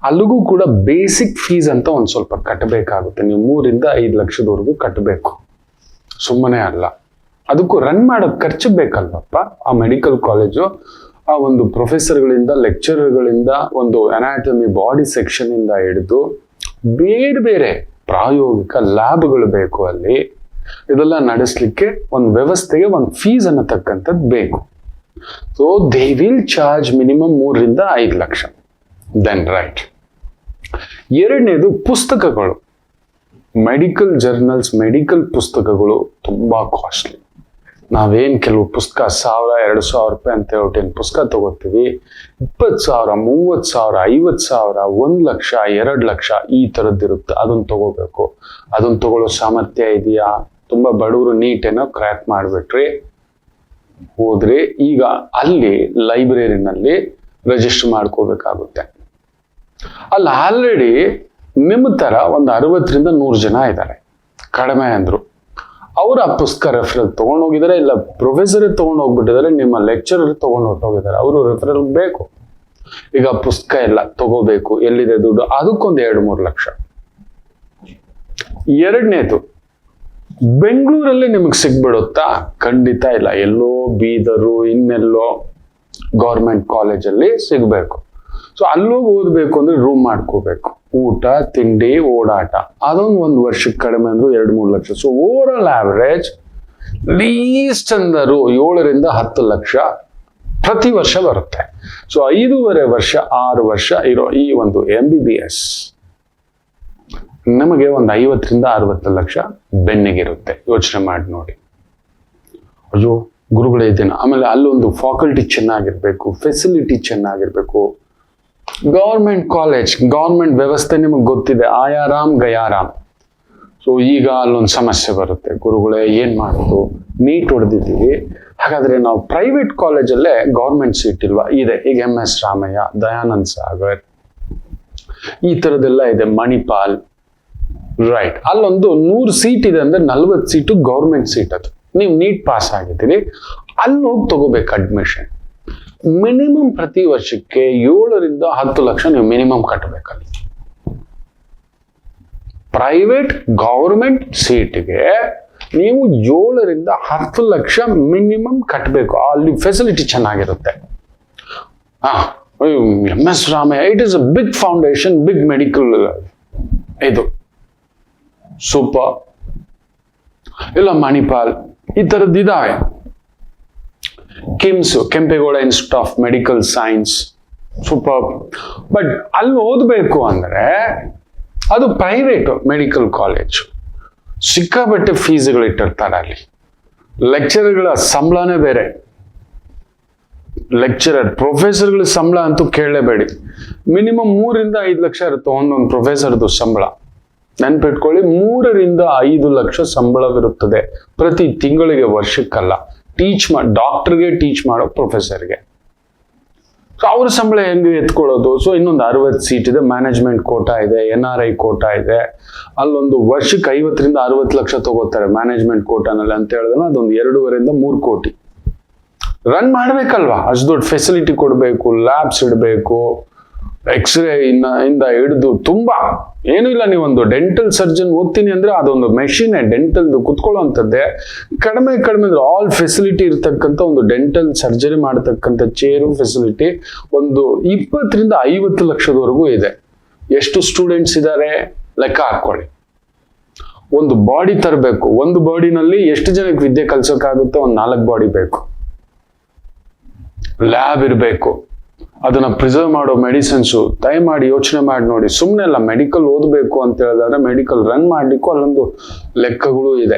ಅಲ್ಲಿಗೂ ಕೂಡ ಬೇಸಿಕ್ ಫೀಸ್ ಅಂತ ಒಂದು ಸ್ವಲ್ಪ ಕಟ್ಟಬೇಕಾಗುತ್ತೆ. ನೀವು 3 ಇಂದ 5 ಲಕ್ಷದವರೆಗೂ ಕಟ್ಟಬೇಕು, ಸುಮ್ಮನೆ ಅಲ್ಲ. ಅದಕ್ಕೂ ರನ್ ಮಾಡೋದು ಖರ್ಚು ಬೇಕಲ್ವಪ್ಪ. ಆ ಮೆಡಿಕಲ್ ಕಾಲೇಜು ಆ ಒಂದು ಪ್ರೊಫೆಸರ್ಗಳಿಂದ, ಲೆಕ್ಚರರ್ಗಳಿಂದ, ಒಂದು ಅನಾಟಮಿ ಬಾಡಿ ಸೆಕ್ಷನ್ ಇಂದ ಹಿಡಿದು ಬೇರೆ ಬೇರೆ ಪ್ರಾಯೋಗಿಕ ಲ್ಯಾಬ್ಗಳು ಬೇಕು ಅಲ್ಲಿ. ಇದೆಲ್ಲ ನಡೆಸಲಿಕ್ಕೆ ಒಂದು ವ್ಯವಸ್ಥೆಗೆ ಒಂದು ಫೀಸ್ ಅನ್ನತಕ್ಕಂಥದ್ದು ಬೇಕು. So they will charge minimum 3 ಇಂದ 5 ಲಕ್ಷ. Then right. ಎರಡನೇದು ಪುಸ್ತಕಗಳು, ಮೆಡಿಕಲ್ ಜರ್ನಲ್ಸ್, ಮೆಡಿಕಲ್ ಪುಸ್ತಕಗಳು ತುಂಬಾ ಕಾಸ್ಟ್ಲಿ. ನಾವೇನ್ ಕೆಲವು ಪುಸ್ತಕ 1000-2000 ರೂಪಾಯಿ ಅಂತ ಹೇಳ್ಬಿಟ್ಟು ಪುಸ್ತಕ ತಗೋತೀವಿ, 20,000, 30,000, 50,000, 1 ಲಕ್ಷ, 2 ಲಕ್ಷ ಈ ತರದ್ದಿರುತ್ತೆ. ಅದನ್ನ ತಗೋಬೇಕು. ಅದನ್ನ ತಗೊಳ್ಳೋ ಸಾಮರ್ಥ್ಯ ಇದೆಯಾ? ತುಂಬಾ ಬಡವರು ನೀಟೇನೋ ಕ್ರ್ಯಾಕ್ ಮಾಡ್ಬಿಟ್ರಿ, ಹೋದ್ರಿ. ಈಗ ಅಲ್ಲಿ ಲೈಬ್ರರಿನಲ್ಲಿ ರಿಜಿಸ್ಟರ್ ಮಾಡ್ಕೋಬೇಕಾಗುತ್ತೆ. ಅಲ್ಲಿ ಆಲ್ರೆಡಿ ನಿಮ್ಮ ತರ ಒಂದು 60ರಿಂದ 100 ಜನ ಇದ್ದಾರೆ, ಕಡಿಮೆ ಅಂದ್ರು. ಅವ್ರು ಆ ಪುಸ್ತಕ ರೆಫರಲ್ ತಗೊಂಡು ಹೋಗಿದ್ದಾರೆ, ಇಲ್ಲ ಪ್ರೊಫೆಸರ್ ತಗೊಂಡು ಹೋಗ್ಬಿಟ್ಟಿದ್ದಾರೆ, ನಿಮ್ಮ ಲೆಕ್ಚರರ್ ತಗೊಂಡು ಹೊಟ್ಟೋಗಿದ್ದಾರೆ. ಅವರು ರೆಫರಲ್ ಬೇಕು. ಈಗ ಪುಸ್ತಕ ಎಲ್ಲ ತಗೋಬೇಕು, ಎಲ್ಲಿದೆ ದುಡ್ಡು? ಅದಕ್ಕೊಂದು 2-3 ಲಕ್ಷ. ಎರಡನೇದು, ಬೆಂಗಳೂರಲ್ಲಿ ನಿಮಗೆ ಸಿಗ್ಬಿಡುತ್ತಾ? ಖಂಡಿತ ಇಲ್ಲ. ಎಲ್ಲೋ ಬೀದರು, ಇನ್ನೆಲ್ಲೋ ಗೌರ್ಮೆಂಟ್ ಕಾಲೇಜಲ್ಲಿ ಸಿಗ್ಬೇಕು. ಸೊ ಅಲ್ಲೋಗಿ ಓದ್ಬೇಕು ಅಂದ್ರೆ ರೂಮ್ ಮಾಡ್ಕೋಬೇಕು, ಊಟ ತಿಂಡಿ ಓಡಾಟ, ಅದೊಂದು 1 ವರ್ಷಕ್ಕೆ ಕಡಿಮೆ ಅಂದ್ರು 2-3 lakh. So overall average least ಅಂದರು 7 ರಿಂದ 10 ಲಕ್ಷ ಪ್ರತಿ ವರ್ಷ ಬರುತ್ತೆ. ಸೊ 5.5 ವರ್ಷ 6 ವರ್ಷ ಇರೋ ಈ ಒಂದು MBBS ನಮಗೆ ಒಂದು 50 ರಿಂದ 60 ಲಕ್ಷ ಬೆನ್ನಿಗಿರುತ್ತೆ. ಯೋಚನೆ ಮಾಡಿ ನೋಡಿ. ಅಯ್ಯೋ ಗುರುಗಳೇ ಇದ್ದೇನೆ. ಆಮೇಲೆ ಅಲ್ಲೊಂದು ಫ್ಯಾಕಲ್ಟಿ ಚೆನ್ನಾಗಿರ್ಬೇಕು, ಫೆಸಿಲಿಟಿ ಚೆನ್ನಾಗಿರ್ಬೇಕು. ಗೌರ್ಮೆಂಟ್ ಕಾಲೇಜ್, ಗೌರ್ಮೆಂಟ್ ವ್ಯವಸ್ಥೆ ನಿಮಗೆ ಗೊತ್ತಿದೆ, ಆಯಾರಾಮ್ ಗಯಾರಾಮ್. ಸೊ ಈಗ ಅಲ್ಲೊಂದು ಸಮಸ್ಯೆ ಬರುತ್ತೆ, ಗುರುಗಳೇ ಏನ್ ಮಾಡೋದು? ನೀಟ್ ಹೊಡೆದಿದ್ದೀವಿ, ಹಾಗಾದ್ರೆ ನಾವು ಪ್ರೈವೇಟ್ ಕಾಲೇಜಲ್ಲೇ ಗೌರ್ಮೆಂಟ್ ಸೀಟ್ ಇಲ್ವಾ? ಇದೆ. ಈಗ MS ರಾಮಯ್ಯ, ದಯಾನಂದ್ ಸಾಗರ್, ಈ ತರದೆಲ್ಲ ಇದೆ, ಮಣಿಪಾಲ್, ರೈಟ್. ಅಲ್ಲೊಂದು 100 ಸೀಟ್ ಇದೆ ಅಂದ್ರೆ 40 ಸೀಟು ಗೌರ್ಮೆಂಟ್ ಸೀಟ್. ಅದು ನೀವು ನೀಟ್ ಪಾಸ್ ಆಗಿದ್ದೀರಿ, ಅಲ್ಲಿ ಹೋಗಿ ತಗೋಬೇಕು ಅಡ್ಮಿಷನ್. ಮಿನಿಮಮ್ ಪ್ರತಿ ವರ್ಷಕ್ಕೆ 7 ರಿಂದ 10 ಲಕ್ಷ ನೀವು ಮಿನಿಮಮ್ ಕಟ್ಟಬೇಕಲ್ಲಿ. ಪ್ರೈವೇಟ್ ಗೌರ್ಮೆಂಟ್ ಸೀಟ್ಗೆ ನೀವು 7ರಿಂದ 10 ಲಕ್ಷ ಮಿನಿಮಮ್ ಕಟ್ಟಬೇಕು. ಅಲ್ಲಿ ಫೆಸಿಲಿಟಿ ಚೆನ್ನಾಗಿರುತ್ತೆ. MS Ramaiah, it is a big foundation, big medical ಇದು ಸೂಪರ್. ಇಲ್ಲ ಮಣಿಪಾಲ್, ಈ ಥರದ್ದು ಇದಾವೆ. KIMS, Kempegowda institute of medical science, super. But ಅಲ್ಲಿ ಓದಬೇಕು ಅಂದ್ರೆ ಅದು ಪ್ರೈವೇಟ್ ಮೆಡಿಕಲ್ ಕಾಲೇಜ್, ಸಿಕ್ಕಾಪಟ್ಟೆ ಫೀಸ್ಗಳು ಇಟ್ಟಿರ್ತಾರೆ. ಅಲ್ಲಿ ಲೆಕ್ಚರ್ಗಳ ಸಂಬಳನೇ ಬೇರೆ. ಲೆಕ್ಚರರ್, ಪ್ರೊಫೆಸರ್ಗಳ ಸಂಬಳ ಅಂತೂ ಕೇಳಲೇಬೇಡಿ. ಮಿನಿಮಮ್ 3ರಿಂದ 5 ಲಕ್ಷ ಇರುತ್ತೆ ಒಂದೊಂದು ಪ್ರೊಫೆಸರ್ದು ಸಂಬಳ. ನೆನ್ಪಿಟ್ಕೊಳ್ಳಿ, 3ರಿಂದ 5 ಲಕ್ಷ ಸಂಬಳವಿರುತ್ತದೆ ಪ್ರತಿ ತಿಂಗಳಿಗೆ, ವರ್ಷಕ್ಕಲ್ಲ. ಡಾಕ್ಟರ್ಗೆ ಟೀಚ್ ಮಾಡೋ ಪ್ರೊಫೆಸರ್ಗೆ. ಸೊ ಅವ್ರ ಸಂಬಳ ಹೆಂಗೆ ಎತ್ಕೊಳ್ಳೋದು? ಸೊ ಇನ್ನೊಂದು 60 ಸೀಟ್ ಇದೆ, ಮ್ಯಾನೇಜ್ಮೆಂಟ್ ಕೋಟಾ ಇದೆ, NRI ಕೋಟಾ ಇದೆ. ಅಲ್ಲೊಂದು ವರ್ಷಕ್ಕೆ 50ರಿಂದ 60 ಲಕ್ಷ ತಗೋತಾರೆ ಮ್ಯಾನೇಜ್ಮೆಂಟ್ ಕೋಟಾನಲ್ಲಿ ಅಂತ ಹೇಳಿದ್ರೆ ಅದೊಂದು 2.5ರಿಂದ 3 ಕೋಟಿ ರನ್ ಮಾಡ್ಬೇಕಲ್ವಾ. ಅಷ್ಟು ದೊಡ್ಡ ಫೆಸಿಲಿಟಿ ಕೊಡಬೇಕು, ಲ್ಯಾಬ್ಸ್ ಇಡಬೇಕು, ಎಕ್ಸ್ರೇ ಇಂದ ಹಿಡಿದು ತುಂಬಾ ಏನೂ ಇಲ್ಲ. ನೀವೊಂದು ಡೆಂಟಲ್ ಸರ್ಜನ್ ಓದ್ತೀನಿ ಅಂದ್ರೆ ಅದೊಂದು ಮೆಷಿನೇ, ಡೆಂಟಲ್ದು ಕುತ್ಕೊಳ್ಳೋಂಥದ್ದೇ. ಕಡಿಮೆ ಅಂದ್ರೆ ಆಲ್ ಫೆಸಿಲಿಟಿ ಇರ್ತಕ್ಕಂಥ ಒಂದು ಡೆಂಟಲ್ ಸರ್ಜರಿ ಮಾಡತಕ್ಕಂಥ ಚೇರು ಫೆಸಿಲಿಟಿ ಒಂದು 20ರಿಂದ 50 ಲಕ್ಷದವರೆಗೂ ಇದೆ. ಎಷ್ಟು ಸ್ಟೂಡೆಂಟ್ಸ್ ಇದ್ದಾರೆ ಲೆಕ್ಕ ಹಾಕೊಳ್ಳಿ. ಒಂದು ಬಾಡಿ ತರಬೇಕು, ಒಂದು ಬಾಡಿನಲ್ಲಿ ಎಷ್ಟು ಜನಕ್ಕೆ ವಿದ್ಯೆ ಕಲ್ಸೋಕ್ಕಾಗುತ್ತೆ? ಒಂದು 4 ಬಾಡಿ ಬೇಕು. ಲ್ಯಾಬ್ ಇರಬೇಕು, ಅದನ್ನ ಪ್ರಿಸರ್ವ್ ಮಾಡೋ ಮೆಡಿಸಿನ್ಸು. ದಯಮಾಡಿ ಯೋಚನೆ ಮಾಡಿ ನೋಡಿ. ಸುಮ್ಮನೆ ಅಲ್ಲ, ಮೆಡಿಕಲ್ ಓದಬೇಕು ಅಂತ ಹೇಳಿದ್ರೆ ಮೆಡಿಕಲ್ ರನ್ ಮಾಡ್ಲಿಕ್ಕೂ ಅಲ್ಲೊಂದು ಲೆಕ್ಕಗಳು ಇದೆ.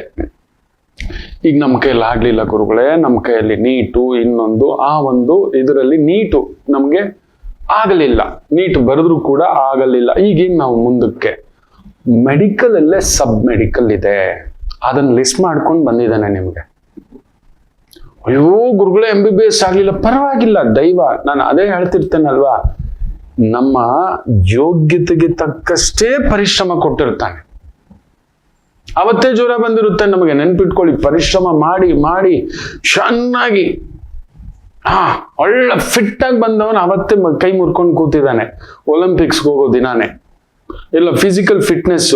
ಈಗ ನಮ್ಮ ಕೈಯಲ್ಲಿ ಆಗ್ಲಿಲ್ಲ ಗುರುಗಳೇ, ನಮ್ಮ ಕೈಯಲ್ಲಿ ನೀಟು ಇನ್ನೊಂದು ಆ ಒಂದು ಇದರಲ್ಲಿ ನೀಟು ನಮ್ಗೆ ಆಗಲಿಲ್ಲ, ನೀಟ್ ಬರೆದ್ರು ಕೂಡ ಆಗಲಿಲ್ಲ. ಈಗೇನು ನಾವು ಮುಂದಕ್ಕೆ ಮೆಡಿಕಲ್ ಅಲ್ಲೇ ಸಬ್ ಮೆಡಿಕಲ್ ಇದೆ, ಅದನ್ನ ಲಿಸ್ಟ್ ಮಾಡ್ಕೊಂಡು ಬಂದಿದ್ದಾನೆ ನಿಮ್ಗೆ. ಅಯ್ಯೋ ಗುರುಗಳೇ MBBS ಆಗ್ಲಿಲ್ಲ, ಪರವಾಗಿಲ್ಲ, ದೈವ. ನಾನು ಅದೇ ಹೇಳ್ತಿರ್ತೇನಲ್ವಾ, ನಮ್ಮ ಯೋಗ್ಯತೆಗೆ ತಕ್ಕಷ್ಟೇ ಪರಿಶ್ರಮ ಕೊಟ್ಟಿರ್ತಾನೆ. ಅವತ್ತೇ ಜ್ವರ ಬಂದಿರುತ್ತೆ ನಮಗೆ, ನೆನ್ಪಿಟ್ಕೊಳ್ಳಿ. ಪರಿಶ್ರಮ ಮಾಡಿ ಮಾಡಿ ಚೆನ್ನಾಗಿ ಒಳ್ಳೆ ಫಿಟ್ ಆಗಿ ಬಂದವನು ಅವತ್ತೇ ಕೈ ಮುರ್ಕೊಂಡು ಕೂತಿದ್ದಾನೆ. ಒಲಿಂಪಿಕ್ಸ್ಗೆ ಹೋಗೋ ದಿನಾನೇ. ಇಲ್ಲ ಫಿಸಿಕಲ್ ಫಿಟ್ನೆಸ್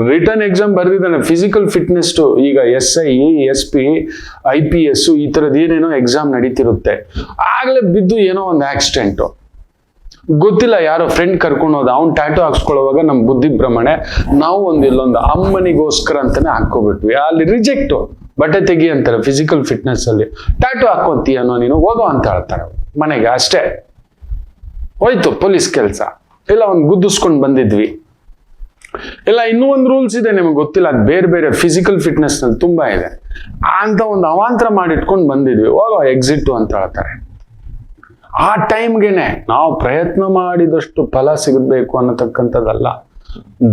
ರಿಟರ್ನ್ ಎಕ್ಸಾಮ್ ಬರೆದಿದ್ದಾನೆ. ಫಿಸಿಕಲ್ ಫಿಟ್ನೆಸ್ ಈಗ SI SP IPS ಈ ಥರದ್ದು ಏನೇನೋ ಎಕ್ಸಾಮ್ ನಡೀತಿರುತ್ತೆ. ಆಗಲೇ ಬಿದ್ದು ಏನೋ ಒಂದು ಆಕ್ಸಿಡೆಂಟು, ಗೊತ್ತಿಲ್ಲ, ಯಾರೋ ಫ್ರೆಂಡ್ ಕರ್ಕೊಂಡು ಹೋದ, ಅವ್ನು ಟ್ಯಾಟೋ ಹಾಕ್ಸ್ಕೊಳ್ಳೋವಾಗ ನಮ್ಮ ಬುದ್ಧಿ ಭ್ರಮಣೆ, ನಾವು ಇಲ್ಲೊಂದು ಅಮ್ಮನಿಗೋಸ್ಕರ ಅಂತಾನೆ ಹಾಕೋಬಿಟ್ವಿ. ಅಲ್ಲಿ ರಿಜೆಕ್ಟು, ಬಟ್ಟೆ ತೆಗಿ ಅಂತಾರೆ ಫಿಸಿಕಲ್ ಫಿಟ್ನೆಸ್ ಅಲ್ಲಿ. ಟ್ಯಾಟೋ ಹಾಕೋತೀಯನೋ ನೀನು, ಹೋಗೋ ಅಂತ ಹೇಳ್ತಾರೆ ಮನೆಗೆ. ಅಷ್ಟೇ ಹೋಯ್ತು ಪೊಲೀಸ್ ಕೆಲಸ. ಇಲ್ಲ ಒಂದು ಗುದ್ದಿಸ್ಕೊಂಡು ಬಂದಿದ್ವಿ. ಇಲ್ಲ ಇನ್ನೂ ಒಂದು ರೂಲ್ಸ್ ಇದೆ ನಿಮಗೆ ಗೊತ್ತಿಲ್ಲ, ಅದು ಬೇರೆ ಬೇರೆ ಫಿಸಿಕಲ್ ಫಿಟ್ನೆಸ್ ನಲ್ಲಿ ತುಂಬಾ ಇದೆ ಅಂತ ಒಂದು ಅವಾಂತರ ಮಾಡಿಟ್ಕೊಂಡು ಬಂದಿದ್ವಿ. ಹೋಗೋ ಎಕ್ಸಿಟ್ ಅಂತ ಹೇಳ್ತಾರೆ. ಆ ಟೈಮ್ಗೆನೆ ನಾವು ಪ್ರಯತ್ನ ಮಾಡಿದಷ್ಟು ಫಲ ಸಿಗಬೇಕು ಅನ್ನತಕ್ಕಂಥದ್ದಲ್ಲ.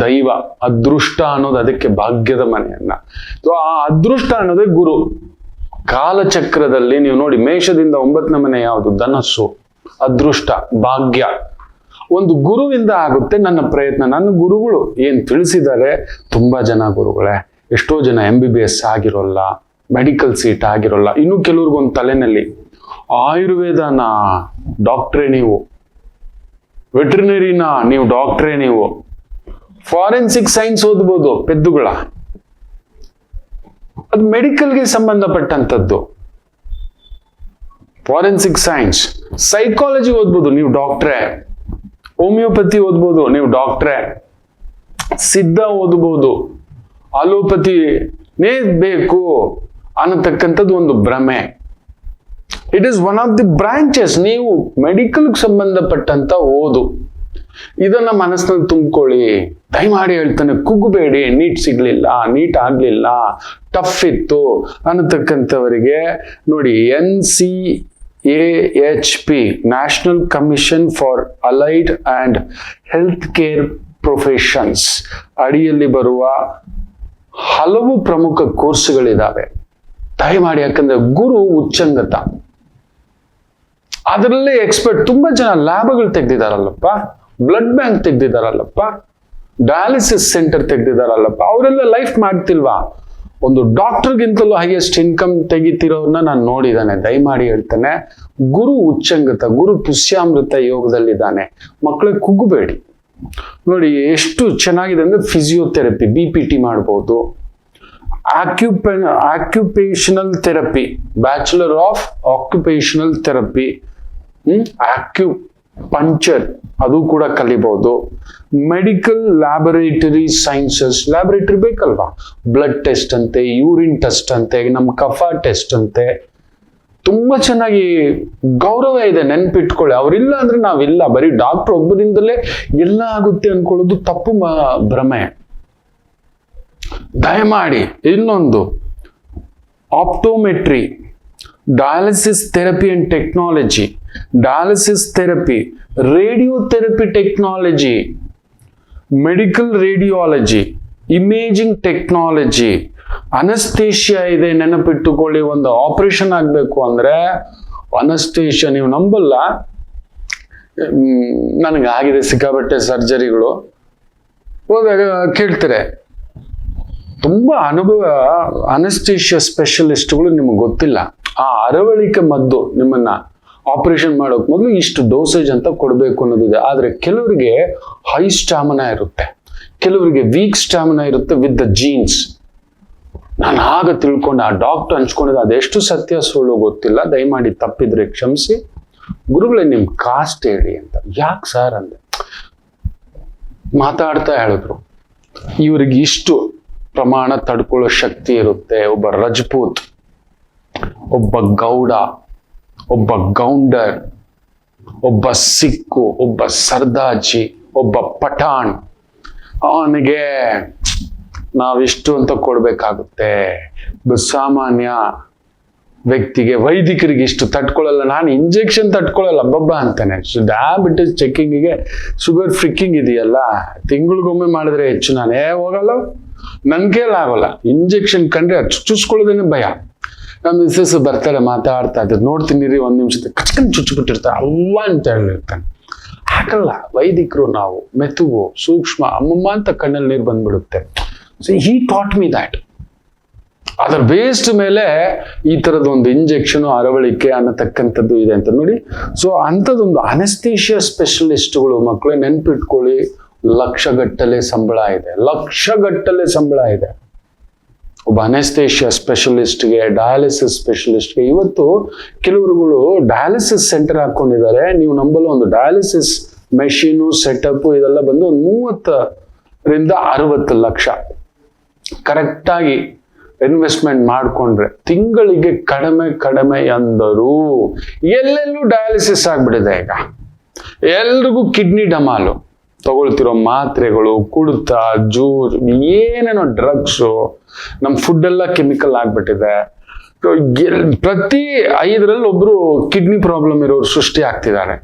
ದೈವ, ಅದೃಷ್ಟ ಅನ್ನೋದು ಅದಕ್ಕೆ ಭಾಗ್ಯದ ಮನೆಯನ್ನ. ಆ ಅದೃಷ್ಟ ಅನ್ನೋದೇ ಗುರು. ಕಾಲಚಕ್ರದಲ್ಲಿ ನೀವು ನೋಡಿ, ಮೇಷದಿಂದ 9ನೇ ಮನೆ ಯಾವುದು? ಧನಸ್ಸು, ಅದೃಷ್ಟ, ಭಾಗ್ಯ. ಒಂದು ಗುರುವಿಂದ ಆಗುತ್ತೆ ನನ್ನ ಪ್ರಯತ್ನ. ನನ್ನ ಗುರುಗಳು ಏನ್ ತಿಳಿಸಿದ್ದಾರೆ, ತುಂಬಾ ಜನ ಗುರುಗಳೇ, ಎಷ್ಟೋ ಜನ MBBS ಆಗಿರೋಲ್ಲ, ಮೆಡಿಕಲ್ ಸೀಟ್ ಆಗಿರೋಲ್ಲ. ಇನ್ನು ಕೆಲವ್ರಿಗೊಂದು ತಲೆನಲ್ಲಿ ಆಯುರ್ವೇದನ ಡಾಕ್ಟ್ರೇ ನೀವು, ವೆಟರ್ನರಿನ ನೀವು ಡಾಕ್ಟ್ರೇ ನೀವು, ಫಾರೆನ್ಸಿಕ್ ಸೈನ್ಸ್ ಓದ್ಬೋದು ಪೆದ್ದುಗಳ, ಅದು ಮೆಡಿಕಲ್ಗೆ ಸಂಬಂಧಪಟ್ಟಂಥದ್ದು. ಫಾರೆನ್ಸಿಕ್ ಸೈನ್ಸ್, ಸೈಕಾಲಜಿ ಓದ್ಬೋದು ನೀವು ಡಾಕ್ಟ್ರೇ, ಹೋಮಿಯೋಪತಿ ಓದ್ಬೋದು ನೀವು ಡಾಕ್ಟ್ರೇ, ಸಿದ್ಧ ಓದ್ಬೋದು, ಅಲೋಪತಿನೇ ಬೇಕು ಅನ್ನತಕ್ಕಂಥದ್ದು ಒಂದು ಭ್ರಮೆ. It is one of the branches. ನೀವು ಮೆಡಿಕಲ್ಗೆ ಸಂಬಂಧಪಟ್ಟಂತ ಓದು, ಇದನ್ನ ಮನಸ್ಸಿನಲ್ಲಿ ತುಂಬಿಕೊಳ್ಳಿ. ದಯಮಾಡಿ ಹೇಳ್ತಾನೆ, ಕುಗ್ಗಬೇಡಿ. ನೀಟ್ ಸಿಗ್ಲಿಲ್ಲ, ನೀಟ್ ಆಗ್ಲಿಲ್ಲ, ಟಫ್ ಇತ್ತು ಅನ್ನತಕ್ಕಂಥವರಿಗೆ ನೋಡಿ, NCAHP national commission for allied and health care professions ಅಡಿಯಲ್ಲಿ ಬರುವ ಹಲವು ಪ್ರಮುಖ ಕೋರ್ಸ್ಗಳಿದಾವೆ. ದಯಮಾಡಿ, ಯಾಕಂದ್ರೆ ಗುರು ಉಚ್ಚಂಗತ, ಅದರಲ್ಲೇ ಎಕ್ಸ್ಪರ್ಟ್. ತುಂಬಾ ಜನ ಲ್ಯಾಬ್ಗಳು ತೆಗ್ದಿದಾರಲ್ಲಪ್ಪ, ಬ್ಲಡ್ ಬ್ಯಾಂಕ್ ತೆಗ್ದಿದಾರಲ್ಲಪ್ಪ, ಡಯಾಲಿಸಿಸ್ ಸೆಂಟರ್ ತೆಗ್ದಿದಾರಲ್ಲಪ್ಪ, ಅವರೆಲ್ಲ ಲೈಫ್ ಮಾಡ್ತಿಲ್ವಾ? ಒಂದು ಡಾಕ್ಟರ್ಗಿಂತಲೂ ಹೈಯೆಸ್ಟ್ ಇನ್ಕಮ್ ತೆಗಿತಿರೋರ್ನ ನಾನು ನೋಡಿದ್ದಾನೆ. ದಯಮಾಡಿ ಹೇಳ್ತಾನೆ, ಗುರು ಉಚ್ಚಂಗತ, ಗುರು ಪುಷ್ಯಾಮೃತ ಯೋಗದಲ್ಲಿದ್ದಾನೆ. ಮಕ್ಕಳಿಗೆ ಕುಗ್ಗಬೇಡಿ. ನೋಡಿ ಎಷ್ಟು ಚೆನ್ನಾಗಿದೆ ಅಂದ್ರೆ, ಫಿಸಿಯೋಥೆರಪಿ, BPT ಮಾಡ್ಬೋದು, occupational therapy, bachelor of occupational therapy, acupuncture ಅದು ಕೂಡ ಕಲಿಬಹುದು. ಮೆಡಿಕಲ್ ಲ್ಯಾಬೊರೇಟರಿ ಸೈನ್ಸಸ್, ಲ್ಯಾಬೊರೇಟರಿ ಬೇಕಲ್ವಾ, ಬ್ಲಡ್ ಟೆಸ್ಟ್ ಅಂತೆ, ಯೂರಿನ್ ಟೆಸ್ಟ್ ಅಂತೆ, ನಮ್ಮ ಕಫ ಟೆಸ್ಟ್ ಅಂತೆ, ತುಂಬಾ ಚೆನ್ನಾಗಿ ಗೌರವ ಇದೆ, ನೆನ್ಪಿಟ್ಕೊಳ್ಳಿ. ಅವರಿಲ್ಲ ಅಂದ್ರೆ ನಾವಿಲ್ಲ. ಬರೀ ಡಾಕ್ಟರ್ ಒಬ್ಬರಿಂದಲೇ ಎಲ್ಲ ಆಗುತ್ತೆ ಅನ್ಕೊಳ್ಳೋದು ತಪ್ಪು ಭ್ರಮೆ. ದಯಮಾಡಿ ಇನ್ನೊಂದು optometry, dialysis therapy and technology, dialysis therapy, radiotherapy technology, medical radiology, imaging technology, anaesthesia ಇದೆ. ನೆನಪಿಟ್ಟುಕೊಳ್ಳಿ, ಒಂದು ಆಪರೇಷನ್ ಆಗಬೇಕು ಅಂದ್ರೆ ಅನಸ್ತೇಷಿಯಾ, ನೀವು ನಂಬಲ್ಲ, ನನಗಾಗಿದೆ ಸಿಕ್ಕಾಪಟ್ಟೆ ಸರ್ಜರಿಗಳು. ಹೋದಾಗ ಕೇಳ್ತಾರೆ, ತುಂಬಾ ಅನುಭವ ಅನಸ್ತೇಷಿಯಾ ಸ್ಪೆಷಲಿಸ್ಟ್ಗಳು, ನಿಮಗೆ ಗೊತ್ತಿಲ್ಲ, ಆ ಅರವಳಿಕೆ ಮದ್ದು ನಿಮ್ಮನ್ನ ಆಪರೇಷನ್ ಮಾಡೋಕ್ ಮೊದಲು ಇಷ್ಟು ಡೋಸೇಜ್ ಅಂತ ಕೊಡಬೇಕು ಅನ್ನೋದಿದೆ. ಆದ್ರೆ ಕೆಲವರಿಗೆ ಹೈ ಸ್ಟಾಮಿನಾ ಇರುತ್ತೆ, ಕೆಲವರಿಗೆ ವೀಕ್ ಸ್ಟಾಮಿನಾ ಇರುತ್ತೆ ವಿತ್ ದ ಜೀನ್ಸ್. ನಾನು ಆಗ ತಿಳ್ಕೊಂಡು, ಆ ಡಾಕ್ಟರ್ ಹಂಚ್ಕೊಂಡಿದ್ದೆ, ಅದೆಷ್ಟು ಸತ್ಯ ಸುಳ್ಳು ಗೊತ್ತಿಲ್ಲ, ದಯಮಾಡಿ ತಪ್ಪಿದ್ರೆ ಕ್ಷಮಿಸಿ. ಗುರುಗಳೇ ನಿಮ್ ಕಾಸ್ಟ್ ಹೇಳಿ ಅಂತ. ಯಾಕೆ ಸರ್ ಅಂದೆ. ಮಾತಾಡ್ತಾ ಹೇಳಿದ್ರು, ಇವ್ರಿಗೆ ಇಷ್ಟು ಪ್ರಮಾಣ ತಡ್ಕೊಳ್ಳೋ ಶಕ್ತಿ ಇರುತ್ತೆ. ಒಬ್ಬ ರಜಪೂತ್, ಒಬ್ಬ ಗೌಡ, ಒಬ್ಬ ಗೌಂಡರ್, ಒಬ್ಬ ಸಿಕ್ಕು, ಒಬ್ಬ ಸರ್ದಾರ್ಜಿ, ಒಬ್ಬ ಪಠಾಣ್, ಅವನಿಗೆ ನಾವಿಷ್ಟು ಅಂತ ಕೊಡ್ಬೇಕಾಗುತ್ತೆ. ಸಾಮಾನ್ಯ ವ್ಯಕ್ತಿಗೆ, ವೈದಿಕರಿಗೆ ಇಷ್ಟು ತಟ್ಕೊಳ್ಳಲ್ಲ. ನಾನು ಇಂಜೆಕ್ಷನ್ ತಟ್ಕೊಳ್ಳಲ್ಲ ಬಬ್ಬಾ ಅಂತಾನೆ. ಡಯಾಬಿಟಿಸ್ ಚೆಕಿಂಗಿಗೆ ಶುಗರ್ ಫ್ರಿಕ್ಕಿಂಗ್ ಇದೆಯಲ್ಲ, ತಿಂಗಳಿಗೊಮ್ಮೆ ಮಾಡಿದ್ರೆ ಹೆಚ್ಚು. ನಾನೇ ಹೋಗಲ್ಲ, ನನ್ ಕೈಯಲ್ಲಿ ಆಗೋಲ್ಲ. ಇಂಜೆಕ್ಷನ್ ಕಂಡ್ರೆ ಚುಚ್ಕೊಳ್ಳೋದೇನೆ ಭಯ. ನಮ್ಮ ಮಿಸ್ಸಸ್ ಬರ್ತಾರೆ, ಮಾತಾಡ್ತಾ ಇದ್ರು, ನೋಡ್ತೀನಿ ರೀ ಒಂದ್ ನಿಮಿಷ, ಕಚ್ಕಂಡ್ ಚುಚ್ಚಿಬಿಟ್ಟಿರ್ತಾರೆ, ಅವ್ವ ಅಂತ ಹೇಳಿರ್ತಾನೆ. ಹಾಗಲ್ಲ, ವೈದಿಕರು ನಾವು, ಮೆತುವು, ಸೂಕ್ಷ್ಮ, ಅಮ್ಮಮ್ಮ ಅಂತ ಕಣ್ಣಲ್ಲಿ ನೀರು ಬಂದ್ಬಿಡುತ್ತೆ. So he taught me that. ಅದರ ಬೇಸ್ಡ್ ಮೇಲೆ ಈ ತರದೊಂದು ಇಂಜೆಕ್ಷನ್, ಅರವಳಿಕೆ ಅನ್ನತಕ್ಕಂಥದ್ದು ಇದೆ ಅಂತ ನೋಡಿ. ಸೊ ಅಂಥದ್ದೊಂದು ಅನಸ್ತೇಷಿಯಾ ಸ್ಪೆಷಲಿಸ್ಟ್ಗಳು ಮಕ್ಕಳೇ ನೆನ್ಪಿಟ್ಕೊಳ್ಳಿ, ಲಕ್ಷಗಟ್ಟಲೆ ಸಂಬಳ ಇದೆ, ಲಕ್ಷಗಟ್ಟಲೆ ಸಂಬಳ ಇದೆ. ಒಬ್ಬ ಅನಸ್ತೇಷಿಯಾ ಸ್ಪೆಷಲಿಸ್ಟ್ಗೆ, ಡಯಾಲಿಸಿಸ್ ಸ್ಪೆಷಲಿಸ್ಟ್ಗೆ. ಇವತ್ತು ಕೆಲವರುಗಳು ಡಯಾಲಿಸಿಸ್ ಸೆಂಟರ್ ಹಾಕೊಂಡಿದ್ದಾರೆ. ನೀವು ನಂಬಲ್ಲ, ಒಂದು ಡಯಾಲಿಸಿಸ್ ಮೆಷಿನು, ಸೆಟಪ್ ಇದೆಲ್ಲ ಬಂದು ಒಂದು 30ರಿಂದ 60 ಲಕ್ಷ ಕರೆಕ್ಟಾಗಿ ಇನ್ವೆಸ್ಟ್ಮೆಂಟ್ ಮಾಡಿಕೊಂಡ್ರೆ ತಿಂಗಳಿಗೆ ಕಡಿಮೆ ಅಂದರು. ಎಲ್ಲೆಲ್ಲೂ ಡಯಾಲಿಸಿಸ್ ಆಗ್ಬಿಟ್ಟಿದೆ ಈಗ. ಎಲ್ರಿಗೂ ಕಿಡ್ನಿ ಡಮಾಲು, ತಗೊಳ್ತಿರೋ ಮಾತ್ರೆಗಳು, ಕುಡಿತ, ಜೂರ್, ಏನೇನೋ ಡ್ರಗ್ಸು, ನಮ್ಮ ಫುಡ್ ಎಲ್ಲ ಕೆಮಿಕಲ್ ಆಗ್ಬಿಟ್ಟಿದೆ. ಪ್ರತಿ 5ರಲ್ಲಿ ಒಬ್ರು ಕಿಡ್ನಿ ಪ್ರಾಬ್ಲಮ್ ಇರೋರು ಸೃಷ್ಟಿ ಆಗ್ತಿದ್ದಾರೆ.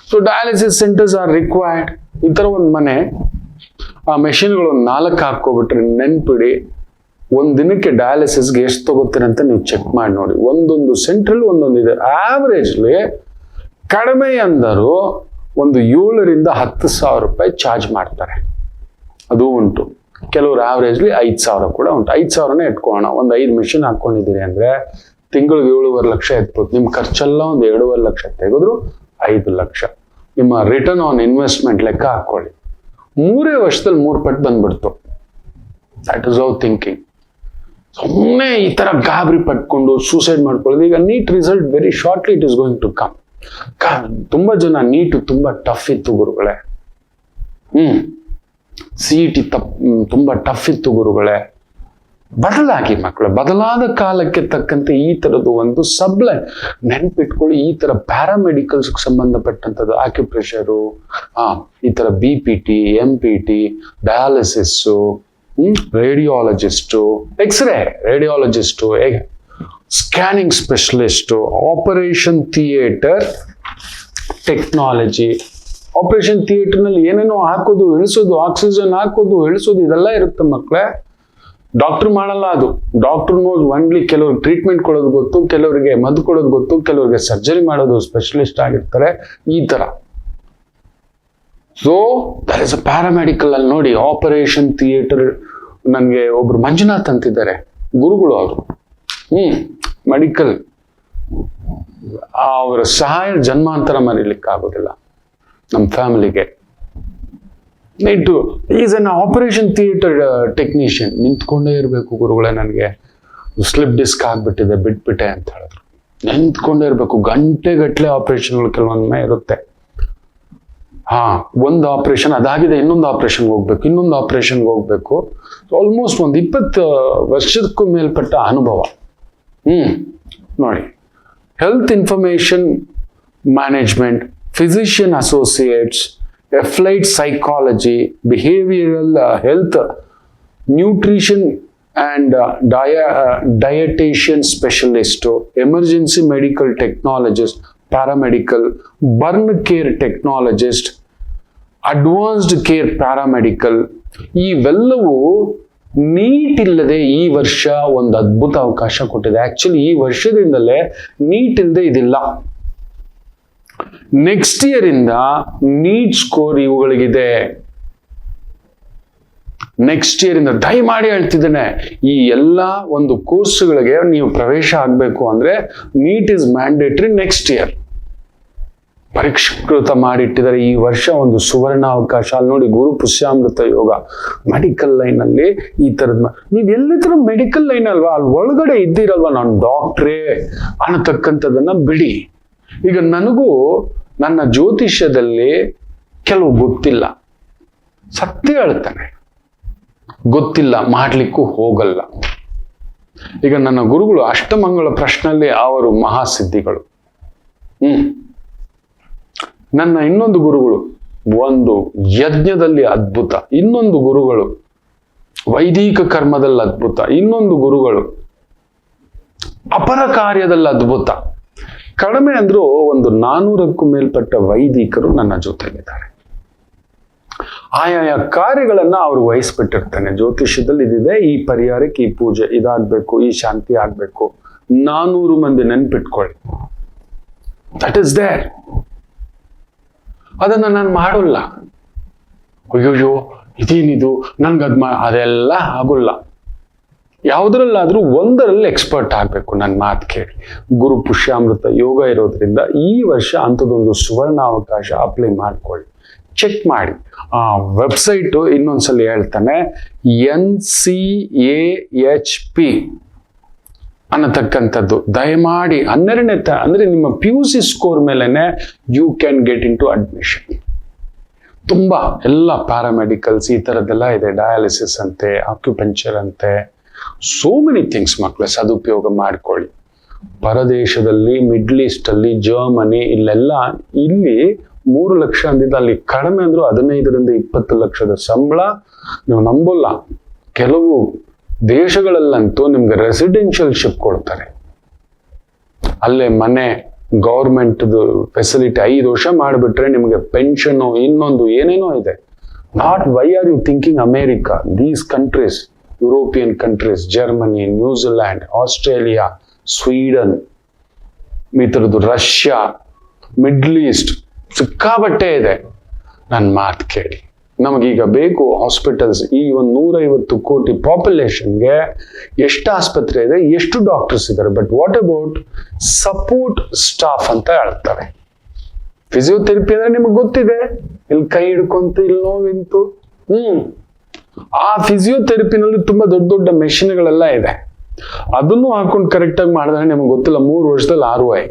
So dialysis centres R required. ಈ ತರ ಒಂದು ಮನೆ, ಆ ಮೆಷಿನ್ಗಳು 4 ಹಾಕೋಬಿಟ್ರೆ ನೆನ್ಪಿಡಿ, ಒಂದ್ ದಿನಕ್ಕೆ ಡಯಾಲಿಸಿಸ್ಗೆ ಎಷ್ಟು ತಗೋತೀರ ಅಂತ ನೀವು ಚೆಕ್ ಮಾಡಿ ನೋಡಿ. ಒಂದೊಂದು ಸೆಂಟ್ರಲ್ಲಿ ಒಂದೊಂದು ಇದೆ. ಆವರೇಜ್ಲಿ ಕಡಿಮೆ ಅಂದರು ಒಂದು 7ರಿಂದ 10,000 ರೂಪಾಯಿ ಚಾರ್ಜ್ ಮಾಡ್ತಾರೆ. ಅದು ಉಂಟು. ಕೆಲವರು ಆವರೇಜ್ಲಿ 5,000 ಕೂಡ ಉಂಟು. 5,000ನೇ ಇಟ್ಕೋಣ. ಒಂದು 5 ಮೆಷಿನ್ ಹಾಕೊಂಡಿದ್ದೀರಿ ಅಂದ್ರೆ ತಿಂಗಳಿಗೆ 7.5 ಲಕ್ಷ ಎತ್ಬೋದು. ನಿಮ್ ಖರ್ಚೆಲ್ಲ ಒಂದು 2.5 ಲಕ್ಷ ತೆಗೆದ್ರು 5 ಲಕ್ಷ. ನಿಮ್ಮ ರಿಟರ್ನ್ ಆನ್ ಇನ್ವೆಸ್ಟ್ಮೆಂಟ್ ಲೆಕ್ಕ ಹಾಕೊಳ್ಳಿ. 3 ವರ್ಷದಲ್ಲಿ 3 ಪಟ್ಟು ಬಂದ್ಬಿಡ್ತು. That is our thinking. ಸುಮ್ಮನೆ ಈ ತರ ಗಾಬರಿ ಪಟ್ಕೊಂಡು ಸೂಸೈಡ್ ಮಾಡ್ಕೊಳ್ಳೋದು. ಈಗ NEET result very shortly it is going to come. ತುಂಬಾ ಜನ ನೀಟು ತುಂಬಾ ಟಫ್ ಇತ್ತು ಗುರುಗಳೇ, CET ತುಂಬಾ ಟಫ್ ಇತ್ತು ಗುರುಗಳೇ. ಬದಲಾಗಿ ಮಕ್ಕಳು, ಬದಲಾದ ಕಾಲಕ್ಕೆ ತಕ್ಕಂತೆ ಈ ತರದ್ದು ಒಂದು ಸಬ್ಲೈನ್ ನೆನ್ಪಿಟ್ಕೊಳ್ಳಿ. ಈ ತರ ಪ್ಯಾರಾಮೆಡಿಕಲ್ಸ್ ಸಂಬಂಧಪಟ್ಟಂಥದ್ದು, ಆಕ್ಯುಪ್ರೆಷರು, ಈ ತರ BPT, MPT, dialysis, radiologist, X ray radiologist, scanning specialist, operation theatre technology. Operation ಥಿಯೇಟರ್ನಲ್ಲಿ ಏನೇನೋ ಹಾಕೋದು, ಇಳಿಸೋದು, ಆಕ್ಸಿಜನ್ ಹಾಕೋದು, ಇಳಿಸೋದು, ಇದೆಲ್ಲ ಇರುತ್ತೆ ಮಕ್ಕಳೇ. ಡಾಕ್ಟರ್ ಮಾಡಲ್ಲ ಅದು. ಡಾಕ್ಟರ್ ನೋಸ್ ಒನ್ಲಿ ಕೆಲವ್ರಿಗೆ ಟ್ರೀಟ್ಮೆಂಟ್ ಕೊಡೋದು ಗೊತ್ತು, ಕೆಲವರಿಗೆ ಮದ್ದು ಕೊಡೋದು ಗೊತ್ತು, ಕೆಲವರಿಗೆ ಸರ್ಜರಿ ಮಾಡೋದು ಸ್ಪೆಷಲಿಸ್ಟ್ ಆಗಿರ್ತಾರೆ. ಈ ತರ. So that is a paramedical ಅಲ್ಲಿ ನೋಡಿ, ಆಪರೇಷನ್ ಥಿಯೇಟರ್. ನನಗೆ ಒಬ್ರು ಮಂಜುನಾಥ್ ಅಂತಿದ್ದಾರೆ ಗುರುಗಳು, ಅವರು ಮೆಡಿಕಲ್, ಅವರ ಸಹಾಯ ಜನ್ಮಾಂತರ ಮರೀಲಿಕ್ಕೆ ಆಗೋದಿಲ್ಲ ನಮ್ಮ ಫ್ಯಾಮಿಲಿಗೆ. Is an operation theatre technician. ನಿಂತ್ಕೊಂಡೇ ಇರಬೇಕು ಗುರುಗಳೇ, ನನಗೆ ಸ್ಲಿಪ್ ಡಿಸ್ಕ್ ಆಗ್ಬಿಟ್ಟಿದೆ ಬಿಟ್ಬಿಟ್ಟೆ ಅಂತ ಹೇಳಿದ್ರು. ನಿಂತ್ಕೊಂಡೇ ಇರಬೇಕು, ಗಂಟೆಗಟ್ಟಲೆ ಆಪರೇಷನ್ಗಳು ಕೆಲವೊಮ್ಮೆ ಇರುತ್ತೆ. ಒಂದು ಆಪರೇಷನ್ ಅದಾಗಿದೆ, ಇನ್ನೊಂದು ಆಪರೇಷನ್ಗೆ ಹೋಗ್ಬೇಕು, ಇನ್ನೊಂದು ಆಪರೇಷನ್ಗೆ ಹೋಗ್ಬೇಕು. ಆಲ್ಮೋಸ್ಟ್ ಒಂದು 20 ವರ್ಷಕ್ಕೂ ಮೇಲ್ಪಟ್ಟ ಅನುಭವ. ನೋಡಿ, health information management, physician associates, applied psychology, behavioural health, nutrition and dietitian specialist, emergency medical technologist, paramedical, burn care technologist, advanced care paramedical. ಇವೆಲ್ಲವೂ ನೀಟ್ ಇಲ್ಲದೆ ಈ ವರ್ಷ ಒಂದು ಅದ್ಭುತ ಅವಕಾಶ ಕೊಟ್ಟಿದೆ. ಆಕ್ಚುಲಿ ಈ ವರ್ಷದಿಂದಲೇ ನೀಟ್ ಇಲ್ಲದೆ ಇದಿಲ್ಲ. ನೆಕ್ಸ್ಟ್ ಇಯರ್ ಇಂದ ನೀಟ್ ಸ್ಕೋರ್ ಇವುಗಳಿಗಿದೆ. ನೆಕ್ಸ್ಟ್ ಇಯರ್ ಇಂದ ದಯಮಾಡಿ ಹೇಳ್ತಿದ್ದೇನೆ, ಈ ಎಲ್ಲ ಒಂದು ಕೋರ್ಸ್ಗಳಿಗೆ ನೀವು ಪ್ರವೇಶ ಆಗಬೇಕು ಅಂದ್ರೆ NEET is mandatory. Next year ಪರಿಷ್ಕೃತ ಮಾಡಿಟ್ಟಿದ್ದಾರೆ. ಈ ವರ್ಷ ಒಂದು ಸುವರ್ಣ ಅವಕಾಶ. ಅಲ್ಲಿ ನೋಡಿ, ಗುರು ಪುಷ್ಯಾಮೃತ ಯೋಗ ಮೆಡಿಕಲ್ ಲೈನ್ ಅಲ್ಲಿ ಈ ತರದ್ ನೀವ್ ಎಲ್ಲಿದ್ರು ಮೆಡಿಕಲ್ ಲೈನ್ ಅಲ್ವಾ, ಅಲ್ಲಿ ಒಳಗಡೆ ಇದ್ದೀರಲ್ವಾ, ನಾನು ಡಾಕ್ಟ್ರೇ ಅನ್ನತಕ್ಕಂಥದ್ದನ್ನ ಬಿಡಿ. ಈಗ ನನಗೂ ನನ್ನ ಜ್ಯೋತಿಷ್ಯದಲ್ಲಿ ಕೆಲವು ಗೊತ್ತಿಲ್ಲ, ಸತ್ಯ ಹೇಳ್ತಾನೆ, ಗೊತ್ತಿಲ್ಲ, ಮಾಡ್ಲಿಕ್ಕೂ ಹೋಗಲ್ಲ. ಈಗ ನನ್ನ ಗುರುಗಳು ಅಷ್ಟಮಂಗಳ ಪ್ರಶ್ನೆಯಲ್ಲಿ ಅವರು ಮಹಾಸಿದ್ಧಿಗಳು. ನನ್ನ ಇನ್ನೊಂದು ಗುರುಗಳು ಒಂದು ಯಜ್ಞದಲ್ಲಿ ಅದ್ಭುತ, ಇನ್ನೊಂದು ಗುರುಗಳು ವೈದಿಕ ಕರ್ಮದಲ್ಲಿ ಅದ್ಭುತ, ಇನ್ನೊಂದು ಗುರುಗಳು ಅಪರ ಕಾರ್ಯದಲ್ಲಿ ಅದ್ಭುತ. ಕಡಿಮೆ ಅಂದ್ರೂ ಒಂದು 400ಕ್ಕೂ ಮೇಲ್ಪಟ್ಟ ವೈದಿಕರು ನನ್ನ ಜೊತೆಲಿದ್ದಾರೆ. ಆಯಾಯ ಕಾರ್ಯಗಳನ್ನ ಅವರು ವಹಿಸ್ಬಿಟ್ಟಿರ್ತಾನೆ. ಜ್ಯೋತಿಷ್ಯದಲ್ಲಿ ಇದಿದೆ, ಈ ಪರಿಹಾರಕ್ಕೆ ಈ ಪೂಜೆ ಇದಾಗ್ಬೇಕು, ಈ ಶಾಂತಿ ಆಗ್ಬೇಕು. 400 ಮಂದಿ ನೆನ್ಪಿಟ್ಕೊಳ್ಳಿ. That is there. ಅದನ್ನ ನಾನು ಮಾಡೋಲ್ಲ. ಅಯ್ಯೋಯ್ಯೋ ಇದೇನಿದು, ನನ್ಗದ್ ಅದೆಲ್ಲ ಆಗೋಲ್ಲ. ಯಾವುದ್ರಲ್ಲಾದ್ರೂ ಒಂದರಲ್ಲಿ ಎಕ್ಸ್ಪರ್ಟ್ ಆಗ್ಬೇಕು. ನನ್ನ ಮಾತು ಕೇಳಿ. ಗುರು ಪುಷ್ಯಾಮೃತ ಯೋಗ ಇರೋದ್ರಿಂದ ಈ ವರ್ಷ ಅಂಥದ್ದೊಂದು ಸುವರ್ಣ ಅವಕಾಶ ಅಪ್ಲೈ ಮಾಡ್ಕೊಳ್ಳಿ. ಚೆಕ್ ಮಾಡಿ. ಆ ವೆಬ್ಸೈಟು ಇನ್ನೊಂದ್ಸಲ ಹೇಳ್ತಾನೆ, NCAHP ಅನ್ನತಕ್ಕಂಥದ್ದು. ದಯಮಾಡಿ 12ನೇ ಅಂದ್ರೆ ನಿಮ್ಮ PUC ಸ್ಕೋರ್ ಮೇಲೆನೆ you can get into admission. ತುಂಬಾ ಎಲ್ಲ ಪ್ಯಾರಾಮೆಡಿಕಲ್ಸ್ ಈ ಥರದ್ದೆಲ್ಲ ಇದೆ. ಡಯಾಲಿಸಿಸ್ ಅಂತೆ, ಆಕ್ಯುಪಂಚರ್ ಅಂತೆ, ಸೋ ಮೆನಿ ಥಿಂಗ್ಸ್. ಮಕ್ಕಳ ಸದುಪಯೋಗ ಮಾಡ್ಕೊಳ್ಳಿ. ಪರದೇಶದಲ್ಲಿ, ಮಿಡ್ಲ್ ಈಸ್ಟ್ ಅಲ್ಲಿ, ಜರ್ಮನಿ, ಇಲ್ಲೆಲ್ಲ ಇಲ್ಲಿ 3 ಲಕ್ಷ ಅಂದಿದ್ದ, ಅಲ್ಲಿ ಕಡಿಮೆ ಅಂದ್ರು 15ರಿಂದ 20 ಲಕ್ಷದ ಸಂಬಳ. ನೀವು ನಂಬೋಲ್ಲ, ಕೆಲವು ದೇಶಗಳಲ್ಲಂತೂ ನಿಮ್ಗೆ ರೆಸಿಡೆನ್ಷಿಯಲ್ ಶಿಪ್ ಕೊಡ್ತಾರೆ. ಅಲ್ಲೇ ಮನೆ, ಗೌರ್ಮೆಂಟ್ ಫೆಸಿಲಿಟಿ 5 ವರ್ಷ ಮಾಡಿಬಿಟ್ರೆ ನಿಮಗೆ ಪೆನ್ಷನ್, ಇನ್ನೊಂದು ಏನೇನೋ ಇದೆ. Not why are you thinking America, these countries, European countries, Germany, New Zealand, Australia, Sweden, ಈ ಥರದ್ದು ರಷ್ಯಾ, ಮಿಡ್ಲ್ ಈಸ್ಟ್ ಸಿಕ್ಕಾಬಟ್ಟೆ ಇದೆ. ನನ್ನ ಮಾತು ಕೇಳಿ. ನಮಗೀಗ ಬೇಕು ಹಾಸ್ಪಿಟಲ್ಸ್. ಈ ಒಂದು 150 ಕೋಟಿ ಪಾಪ್ಯುಲೇಷನ್ಗೆ ಎಷ್ಟು ಆಸ್ಪತ್ರೆ ಇದೆ, ಎಷ್ಟು ಡಾಕ್ಟರ್ಸ್ ಇದ್ದಾರೆ. But what about support staff ಅಂತ ಹೇಳ್ತಾರೆ. ಫಿಸಿಯೋಥೆರಪಿ ಅಂದ್ರೆ ನಿಮಗೆ ಗೊತ್ತಿದೆ, ಇಲ್ಲಿ ಕೈ ಹಿಡ್ಕೊಂತ, ಇಲ್ಲಿ ನೋವಿಂತು. ಆ ಫಿಸಿಯೋಥೆರಪಿನಲ್ಲಿ ತುಂಬಾ ದೊಡ್ಡ ದೊಡ್ಡ ಮೆಷಿನ್ಗಳೆಲ್ಲ ಇದೆ. ಅದನ್ನು ಹಾಕೊಂಡು ಕರೆಕ್ಟಾಗಿ ಮಾಡಿದ್ರೆ ನಿಮಗೆ ಗೊತ್ತಿಲ್ಲ, 3 ವರ್ಷದಲ್ಲಿ ROI.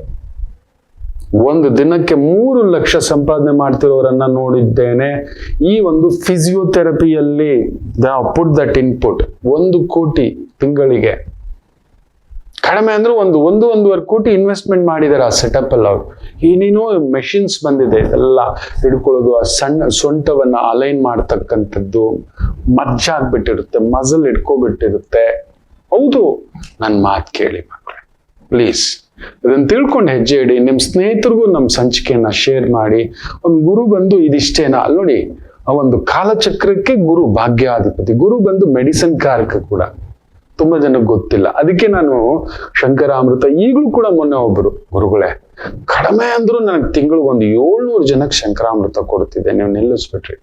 ಒಂದು ದಿನಕ್ಕೆ 3 ಲಕ್ಷ ಸಂಪಾದನೆ ಮಾಡ್ತಿರೋರನ್ನ ನೋಡಿದ್ದೇನೆ. ಈ ಒಂದು ಫಿಸಿಯೋಥೆರಪಿಯಲ್ಲಿ ಪುಟ್ ದಟ್ ಇನ್ಪುಟ್ 1 ಕೋಟಿ ತಿಂಗಳಿಗೆ. ಕಡಿಮೆ ಅಂದ್ರೆ 1.5 ಕೋಟಿ ಇನ್ವೆಸ್ಟ್ಮೆಂಟ್ ಮಾಡಿದ್ದಾರೆ ಆ ಸೆಟಪ್ ಅಲ್ಲಿ. ಅವರು ಏನೇನೋ ಮೆಷಿನ್ಸ್ ಬಂದಿದೆ, ಎಲ್ಲ ಹಿಡ್ಕೊಳ್ಳೋದು, ಆ ಸಣ್ಣ ಸೊಂಟವನ್ನ ಅಲೈನ್ ಮಾಡ್ತಕ್ಕಂಥದ್ದು, ಮಜ್ಜಾಗ್ಬಿಟ್ಟಿರುತ್ತೆ, ಮಸಲ್ ಹಿಡ್ಕೊಬಿಟ್ಟಿರುತ್ತೆ. ಹೌದು, ನನ್ನ ಮಾತು ಕೇಳಿ ಮಕ್ಕಳೇ, ಪ್ಲೀಸ್ ಅದನ್ನ ತಿಳ್ಕೊಂಡು ಹೆಜ್ಜೆ ಇಡಿ. ನಿಮ್ ಸ್ನೇಹಿತರಿಗೂ ನಮ್ಮ ಸಂಚಿಕೆಯನ್ನ ಶೇರ್ ಮಾಡಿ. ಒಂದು ಗುರು ಬಂದು ಇದಿಷ್ಟೇನಾ? ಅಲ್ಲಿ ನೋಡಿ, ಆ ಒಂದು ಕಾಲಚಕ್ರಕ್ಕೆ ಗುರು ಭಾಗ್ಯಾಧಿಪತಿ, ಗುರು ಬಂದು ಮೆಡಿಸಿನ್ ಕಾರಕ ಕೂಡ. ತುಂಬಾ ಜನಕ್ಕೆ ಗೊತ್ತಿಲ್ಲ. ಅದಕ್ಕೆ ನಾನು ಶಂಕರಾಮೃತ ಈಗಲೂ ಕೂಡ, ಮೊನ್ನೆ ಒಬ್ರು ಗುರುಗಳೇ ಕಡಿಮೆ ಅಂದ್ರು ನನಗೆ ತಿಂಗಳಿಗೆ ಒಂದು 700 ಜನಕ್ಕೆ ಶಂಕರಾಮೃತ ಕೊಡ್ತಿದ್ದೆ. ನೀವು ನಿಲ್ಲಿಸ್ಬಿಟ್ರಿ.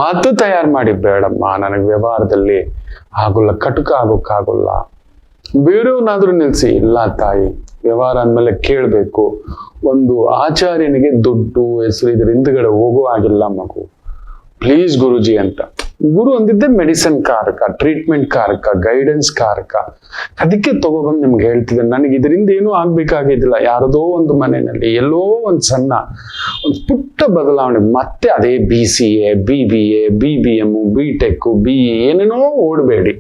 ಮಾತು ತಯಾರು ಮಾಡಿ, ಬೇಡಮ್ಮ ನನಗೆ ವ್ಯವಹಾರದಲ್ಲಿ ಆಗೋಲ್ಲ, ಕಟುಕ ಆಗೋಕ್ಕಾಗೋಲ್ಲ, ಬೇರೆಯವನಾದ್ರೂ ನಿಲ್ಸಿ. ಇಲ್ಲ ತಾಯಿ, ವ್ಯವಹಾರ ಅಂದ್ಮೇಲೆ ಕೇಳ್ಬೇಕು. ಒಂದು ಆಚಾರ್ಯನಿಗೆ ದುಡ್ಡು, ಹೆಸರು ಇದ್ರ ಹಿಂದ್ಗಡೆ ಹೋಗೋ ಆಗಿಲ್ಲ ಮಗು. ಪ್ಲೀಸ್ ಗುರುಜಿ ಅಂತ. ಗುರು ಅಂದಿದ್ದೆ ಮೆಡಿಸಿನ್ ಕಾರಕ, ಟ್ರೀಟ್ಮೆಂಟ್ ಕಾರಕ, ಗೈಡೆನ್ಸ್ ಕಾರಕ. ಅದಕ್ಕೆ ತಗೊಬಂದು ನಿಮ್ಗೆ ಹೇಳ್ತಿದ್ದೇನೆ, ನನಗೆ ಇದರಿಂದ ಏನೂ ಆಗ್ಬೇಕಾಗಿದ್ದಿಲ್ಲ. ಯಾರದೋ ಒಂದು ಮನೆಯಲ್ಲಿ ಎಲ್ಲೋ ಒಂದು ಸಣ್ಣ ಒಂದು ಪುಟ್ಟ ಬದಲಾವಣೆ, ಮತ್ತೆ ಅದೇ BCA, BBA, BBM, BTech, BE ಏನೇನೋ ಓಡಬೇಡಿ,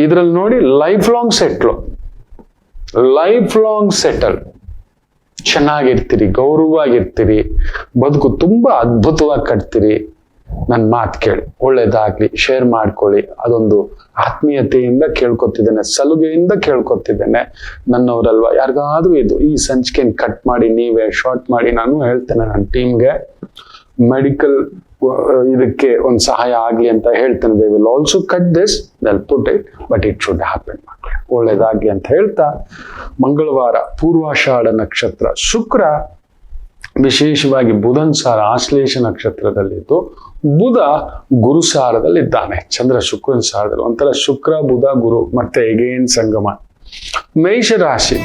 ಇದ್ರಲ್ಲಿ ನೋಡಿ ಲೈಫ್ ಲಾಂಗ್ ಸೆಟಲ್, ಚೆನ್ನಾಗಿರ್ತೀರಿ, ಗೌರವವಾಗಿರ್ತೀರಿ, ಬದುಕು ತುಂಬಾ ಅದ್ಭುತವಾಗಿ ಕಟ್ತೀರಿ. ನನ್ನ ಮಾತು ಕೇಳಿ, ಒಳ್ಳೇದಾಗ್ಲಿ, ಶೇರ್ ಮಾಡ್ಕೊಳ್ಳಿ. ಅದೊಂದು ಆತ್ಮೀಯತೆಯಿಂದ ಕೇಳ್ಕೊತಿದ್ದೇನೆ, ಸಲುಗೆಯಿಂದ ಕೇಳ್ಕೊತಿದ್ದೇನೆ. ನನ್ನವರಲ್ವಾ, ಯಾರಿಗಾದ್ರೂ ಈ ಸಂಚಿಕೆನ ಕಟ್ ಮಾಡಿ, ನೀವೇ ಶಾರ್ಟ್ ಮಾಡಿ. ನಾನು ಹೇಳ್ತೇನೆ ನನ್ನ ಟೀಮ್ಗೆ, ಮೆಡಿಕಲ್ ಇದಕ್ಕೆ ಒಂದು ಸಹಾಯ ಆಗ್ಲಿ ಅಂತ ಹೇಳ್ತೇನೆ. They will also cut this, they'll put it, but it should happen. ಮಕ್ಕಳೇ, ಒಳ್ಳೇದಾಗ್ಲಿ ಅಂತ ಹೇಳ್ತಾ, ಮಂಗಳವಾರ ಪೂರ್ವಾಷಾಢ ನಕ್ಷತ್ರ, ಶುಕ್ರ ವಿಶೇಷವಾಗಿ ಬುಧನ್ ಸಾರ ಆಶ್ಲೇಷ ನಕ್ಷತ್ರದಲ್ಲಿದ್ದು, ಬುಧ ಗುರು ಸಾರದಲ್ಲಿದ್ದಾನೆ, ಚಂದ್ರ ಶುಕ್ರನ್ ಸಾರದಲ್ಲಿ. ಒಂಥರ ಶುಕ್ರ ಬುಧ ಗುರು ಮತ್ತೆ ಎಗೇನ್ ಸಂಗಮ. ಮೇಷರಾಶಿ,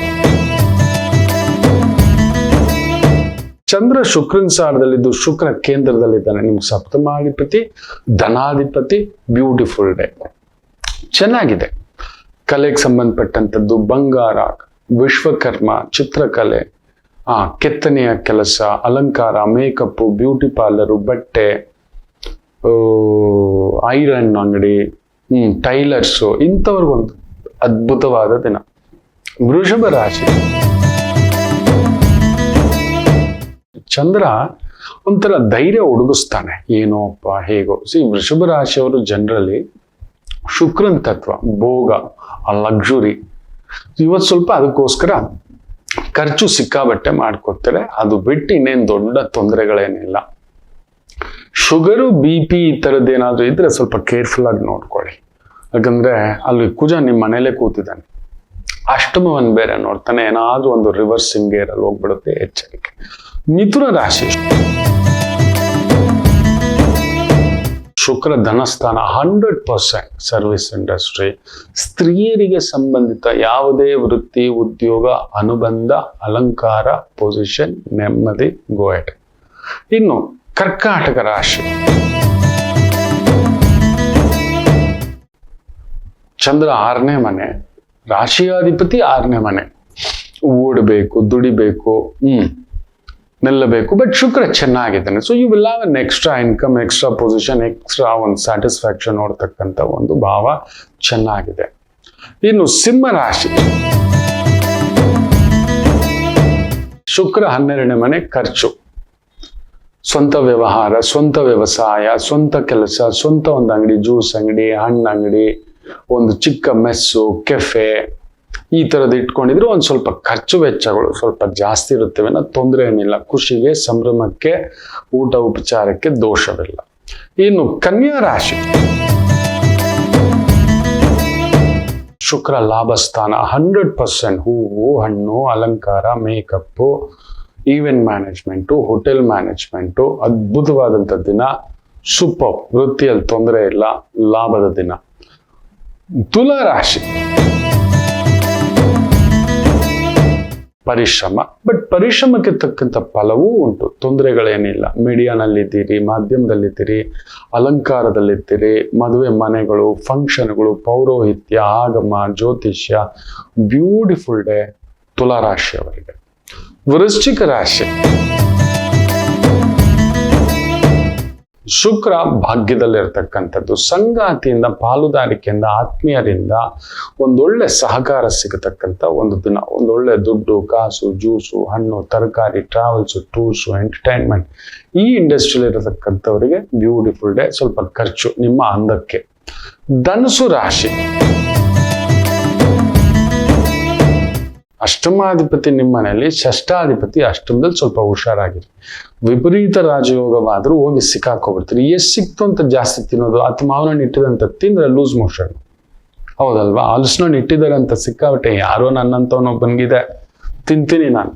ಚಂದ್ರ ಶುಕ್ರನ್ ಸಾರದಲ್ಲಿದ್ದು ಶುಕ್ರ ಕೇಂದ್ರದಲ್ಲಿದ್ದಾನೆ. ನಿಮ್ಗೆ ಸಪ್ತಮಾಧಿಪತಿ, ಧನಾಧಿಪತಿ. ಬ್ಯೂಟಿಫುಲ್ ಡೇ, ಚೆನ್ನಾಗಿದೆ. ಕಲೆಗೆ ಸಂಬಂಧಪಟ್ಟಂಥದ್ದು ಬಂಗಾರ, ವಿಶ್ವಕರ್ಮ, ಚಿತ್ರಕಲೆ, ಕೆತ್ತನೆಯ ಕೆಲಸ, ಅಲಂಕಾರ, ಮೇಕಪ್, ಬ್ಯೂಟಿ ಪಾರ್ಲರು, ಬಟ್ಟೆ, ಐರನ್ ಅಂಗಡಿ, ಟೈಲರ್ಸು, ಇಂಥವ್ರಿಗೊಂದು ಅದ್ಭುತವಾದ ದಿನ. ವೃಷಭ ರಾಶಿ, ಚಂದ್ರ ಒಂಥರ ಧೈರ್ಯ ಹುಡುಗಿಸ್ತಾನೆ, ಏನೋಪ್ಪ ಹೇಗೋ. ವೃಷಭ ರಾಶಿಯವರು ಜನರಲಿ ಶುಕ್ರನ್ ತತ್ವ, ಭೋಗ, ಲಕ್ಸುರಿ. ಇವತ್ತು ಸ್ವಲ್ಪ ಅದಕ್ಕೋಸ್ಕರ ಖರ್ಚು ಸಿಕ್ಕಾಬಟ್ಟೆ ಮಾಡ್ಕೊತಾರೆ. ಅದು ಬಿಟ್ಟು ಇನ್ನೇನು ದೊಡ್ಡ ತೊಂದರೆಗಳೇನಿಲ್ಲ. ಶುಗರು, BP ಈ ಥರದ್ದೇನಾದ್ರೂ ಇದ್ರೆ ಸ್ವಲ್ಪ ಕೇರ್ಫುಲ್ ಆಗಿ ನೋಡ್ಕೊಳ್ಳಿ. ಯಾಕಂದ್ರೆ ಅಲ್ಲಿ ಕುಜ ನಿಮ್ಮ ಮನೇಲೆ ಕೂತಿದ್ದಾನೆ, ಅಷ್ಟಮವನ್ನು ಬೇರೆ ನೋಡ್ತಾನೆ. ಏನಾದ್ರೂ ಒಂದು ರಿವರ್ಸಿಂಗ್ ಗೇರಲ್ಲಿ ಹೋಗ್ಬಿಡುತ್ತೆ, ಎಚ್ಚರಿಕೆ. ಮಿಥುನ ರಾಶಿ, ಶುಕ್ರ ಧನಸ್ಥಾನ, 100% ಸರ್ವಿಸ್ ಇಂಡಸ್ಟ್ರಿ. ಸ್ತ್ರೀಯರಿಗೆ ಸಂಬಂಧಿತ ಯಾವುದೇ ವೃತ್ತಿ, ಉದ್ಯೋಗ, ಅನುಬಂಧ, ಅಲಂಕಾರ, ಪೊಸಿಷನ್, ನೆಮ್ಮದಿ, ಗೋಯಟ್. ಇನ್ನು ಕರ್ಕಾಟಕ ರಾಶಿ, ಚಂದ್ರ 6ನೇ ಮನೆ, ರಾಶಿಯಾಧಿಪತಿ 6ನೇ ಮನೆ. ಓಡಬೇಕು, ದುಡಿಬೇಕು, ನಿಲ್ಲಬೇಕು. ಬಟ್ ಶುಕ್ರ ಚೆನ್ನಾಗಿದ್ದಾನೆ. So you will have an extra income, extra position, extra ಒಂದು ಸ್ಯಾಟಿಸ್ಫ್ಯಾಕ್ಷನ್ ನೋಡ್ತಕ್ಕಂಥ ಒಂದು ಭಾವ ಚೆನ್ನಾಗಿದೆ. ಇನ್ನು ಸಿಂಹ ರಾಶಿ, ಶುಕ್ರ 12ನೇ ಮನೆ, ಖರ್ಚು, ಸ್ವಂತ ವ್ಯವಹಾರ, ಸ್ವಂತ ವ್ಯವಸಾಯ, ಸ್ವಂತ ಕೆಲಸ, ಸ್ವಂತ ಒಂದು ಅಂಗಡಿ, ಜ್ಯೂಸ್ ಅಂಗಡಿ, ಹಣ್ಣು ಅಂಗಡಿ, ಒಂದು ಚಿಕ್ಕ ಮೆಸ್ಸು, ಕೆಫೆ, ಈ ಥರದ್ದು ಇಟ್ಕೊಂಡಿದ್ರೆ ಒಂದು ಸ್ವಲ್ಪ ಖರ್ಚು ವೆಚ್ಚಗಳು ಸ್ವಲ್ಪ ಜಾಸ್ತಿ ಇರುತ್ತವೆ. ತೊಂದರೆ ಏನಿಲ್ಲ. ಖುಷಿಗೆ, ಸಂಭ್ರಮಕ್ಕೆ, ಊಟ ಉಪಚಾರಕ್ಕೆ ದೋಷವಿಲ್ಲ. ಇನ್ನು ಕನ್ಯಾ ರಾಶಿ, ಶುಕ್ರ ಲಾಭಸ್ಥಾನ, 100% ಹೂವು, ಹಣ್ಣು, ಅಲಂಕಾರ, makeup, event management, hotel management. ಅದ್ಭುತವಾದಂಥ ದಿನ. ಸೂಪರ್. ವೃತ್ತಿಯಲ್ಲಿ ತೊಂದರೆ ಇಲ್ಲ, ಲಾಭದ ದಿನ. ತುಲಾ ರಾಶಿ, ಪರಿಶ್ರಮ, ಬಟ್ ಪರಿಶ್ರಮಕ್ಕೆ ತಕ್ಕಂಥ ಫಲವೂ ಉಂಟು, ತೊಂದರೆಗಳೇನಿಲ್ಲ. ಮೀಡಿಯಾನಲ್ಲಿದ್ದೀರಿ, ಮಾಧ್ಯಮದಲ್ಲಿದ್ದೀರಿ, ಅಲಂಕಾರದಲ್ಲಿದ್ದೀರಿ, ಮದುವೆ ಮನೆಗಳು, ಫಂಕ್ಷನ್ಗಳು, ಪೌರೋಹಿತ್ಯ, ಆಗಮ, ಜ್ಯೋತಿಷ್ಯ. ಬ್ಯೂಟಿಫುಲ್ ಡೇ ತುಲಾ ರಾಶಿಯವರಿಗೆ. ವೃಶ್ಚಿಕ ರಾಶಿ, ಶುಕ್ರ ಭಾಗ್ಯದಲ್ಲಿರ್ತಕ್ಕಂಥದ್ದು. ಸಂಗಾತಿಯಿಂದ, ಪಾಲುದಾರಿಕೆಯಿಂದ, ಆತ್ಮೀಯರಿಂದ ಒಂದೊಳ್ಳೆ ಸಹಕಾರ ಸಿಗತಕ್ಕಂಥ ಒಂದು ದಿನ. ಒಂದೊಳ್ಳೆ ದುಡ್ಡು, ಕಾಸು, ಜ್ಯೂಸು, ಹಣ್ಣು, ತರಕಾರಿ, ಟ್ರಾವೆಲ್ಸು, ಟೂರ್ಸು, ಎಂಟರ್ಟೈನ್ಮೆಂಟ್, ಈ ಇಂಡಸ್ಟ್ರಿಯಲ್ಲಿ ಇರತಕ್ಕಂಥವರಿಗೆ ಬ್ಯೂಟಿಫುಲ್ ಡೇ. ಸ್ವಲ್ಪ ಖರ್ಚು ನಿಮ್ಮ ಅಂದಕ್ಕೆ. ಧನುಸು ರಾಶಿ, ಅಷ್ಟಮಾಧಿಪತಿ ನಿಮ್ಮ ಮನೆಯಲ್ಲಿ, ಷಷ್ಠಾಧಿಪತಿ ಅಷ್ಟಮದಲ್ಲಿ. ಸ್ವಲ್ಪ ಹುಷಾರಾಗಿರಿ. ವಿಪರೀತ ರಾಜಯೋಗವಾದ್ರೂ ಹೋಗಿ ಸಿಕ್ಕಾಕೋಬಿಡ್ತೀರಿ. ಎಷ್ಟು ಸಿಕ್ತು ಅಂತ ಜಾಸ್ತಿ ತಿನ್ನೋದು, ಅಥವಾ ಮಾವಿನ ಇಟ್ಟಿದಂತ ತಿಂದ್ರೆ ಲೂಸ್ ಮೋಷನ್, ಹೌದಲ್ವಾ? ಹಲಸಿನಣ್ಣು ಇಟ್ಟಿದ್ದಾರೆ ಅಂತ ಸಿಕ್ಕಾಬಿಟ್ಟೆ. ಯಾರೋ ನನ್ನಂತವನು ಬಂದಿದೆ, ತಿಂತೀನಿ ನಾನು,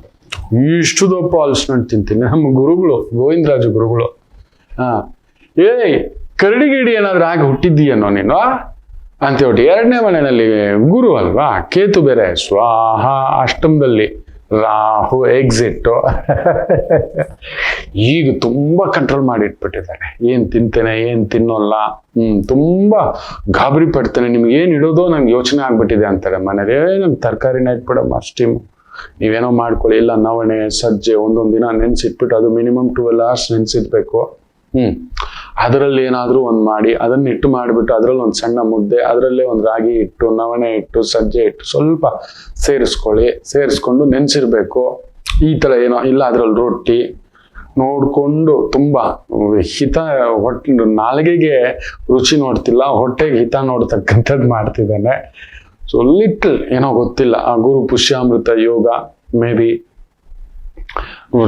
ಇಷ್ಟು ದಪ್ಪ ಹಲಸಿನಣ್ಣು ತಿಂತೀನಿ. ನಮ್ಮ ಗುರುಗಳು, ಗೋವಿಂದರಾಜು ಗುರುಗಳು, ಕರಡಿಗಿಡಿ ಏನಾದ್ರೂ ಆಗಿ ಹುಟ್ಟಿದ್ದೀಯನೋ ನೀನು ಅಂತ ಹೇಳ್ಬಿಟ್ಟು. 2ನೇ ಮನೆಯಲ್ಲಿ ಗುರು ಅಲ್ವಾ, ಕೇತು ಬೇರೆ ಸ್ವಾಹ ಅಷ್ಟಮದಲ್ಲಿ. ರಾಹು ಎಕ್ಸಿಟ್. ಈಗ ತುಂಬಾ ಕಂಟ್ರೋಲ್ ಮಾಡಿ ಇಟ್ಬಿಟ್ಟಿದ್ದಾನೆ. ಏನ್ ತಿಂತೇನೆ ಏನ್ ತಿನ್ನೋಲ್ಲ, ತುಂಬಾ ಗಾಬರಿ ಪಡ್ತೇನೆ. ನಿಮ್ಗೆ ಏನ್ ಇಡೋದೋ ನಂಗೆ ಯೋಚನೆ ಆಗ್ಬಿಟ್ಟಿದೆ ಅಂತಾರೆ ಮನೇಲಿ. ನಮ್ಗೆ ತರಕಾರಿನ ಇಟ್ಬಿಡಮ್ಮ ಸ್ಟೀಮು, ನೀವೇನೋ ಮಾಡ್ಕೊಳ್ಳಿ. ಇಲ್ಲ ನವಣೆ ಸಜ್ಜೆ ಒಂದೊಂದು ದಿನ ನೆನ್ಸಿಟ್ಬಿಟ್ಟು, ಅದು ಮಿನಿಮಮ್ 12 hours ನೆನ್ಸಿಡ್ಬೇಕು. ಅದರಲ್ಲಿ ಏನಾದ್ರೂ ಒಂದ್ ಮಾಡಿ ಅದನ್ನ ಇಟ್ಟು ಮಾಡಿಬಿಟ್ಟು ಅದ್ರಲ್ಲಿ ಒಂದ್ ಸಣ್ಣ ಮುದ್ದೆ, ಅದರಲ್ಲೇ ಒಂದ್ ರಾಗಿ ಹಿಟ್ಟು, ನವಣೆ ಹಿಟ್ಟು, ಸಜ್ಜೆ ಹಿಟ್ಟು ಸ್ವಲ್ಪ ಸೇರಿಸ್ಕೊಂಡು ನೆನ್ಸಿರ್ಬೇಕು. ಈ ತರ ಏನೋ ಇಲ್ಲ, ಅದ್ರಲ್ಲಿ ರೊಟ್ಟಿ ನೋಡ್ಕೊಂಡು ತುಂಬಾ ಹಿತ, ನಾಲಿಗೆಗೆ ರುಚಿ ನೋಡ್ತಿಲ್ಲ, ಹೊಟ್ಟೆಗೆ ಹಿತ ನೋಡ್ತಕ್ಕಂಥದ್ದು ಮಾಡ್ತಿದ್ದಾನೆ. ಸೊ ಲಿಟಲ್ ಏನೋ ಗೊತ್ತಿಲ್ಲ. ಆ ಗುರು ಪುಷ್ಯಾಮೃತ ಯೋಗ ಮೇ ಬಿ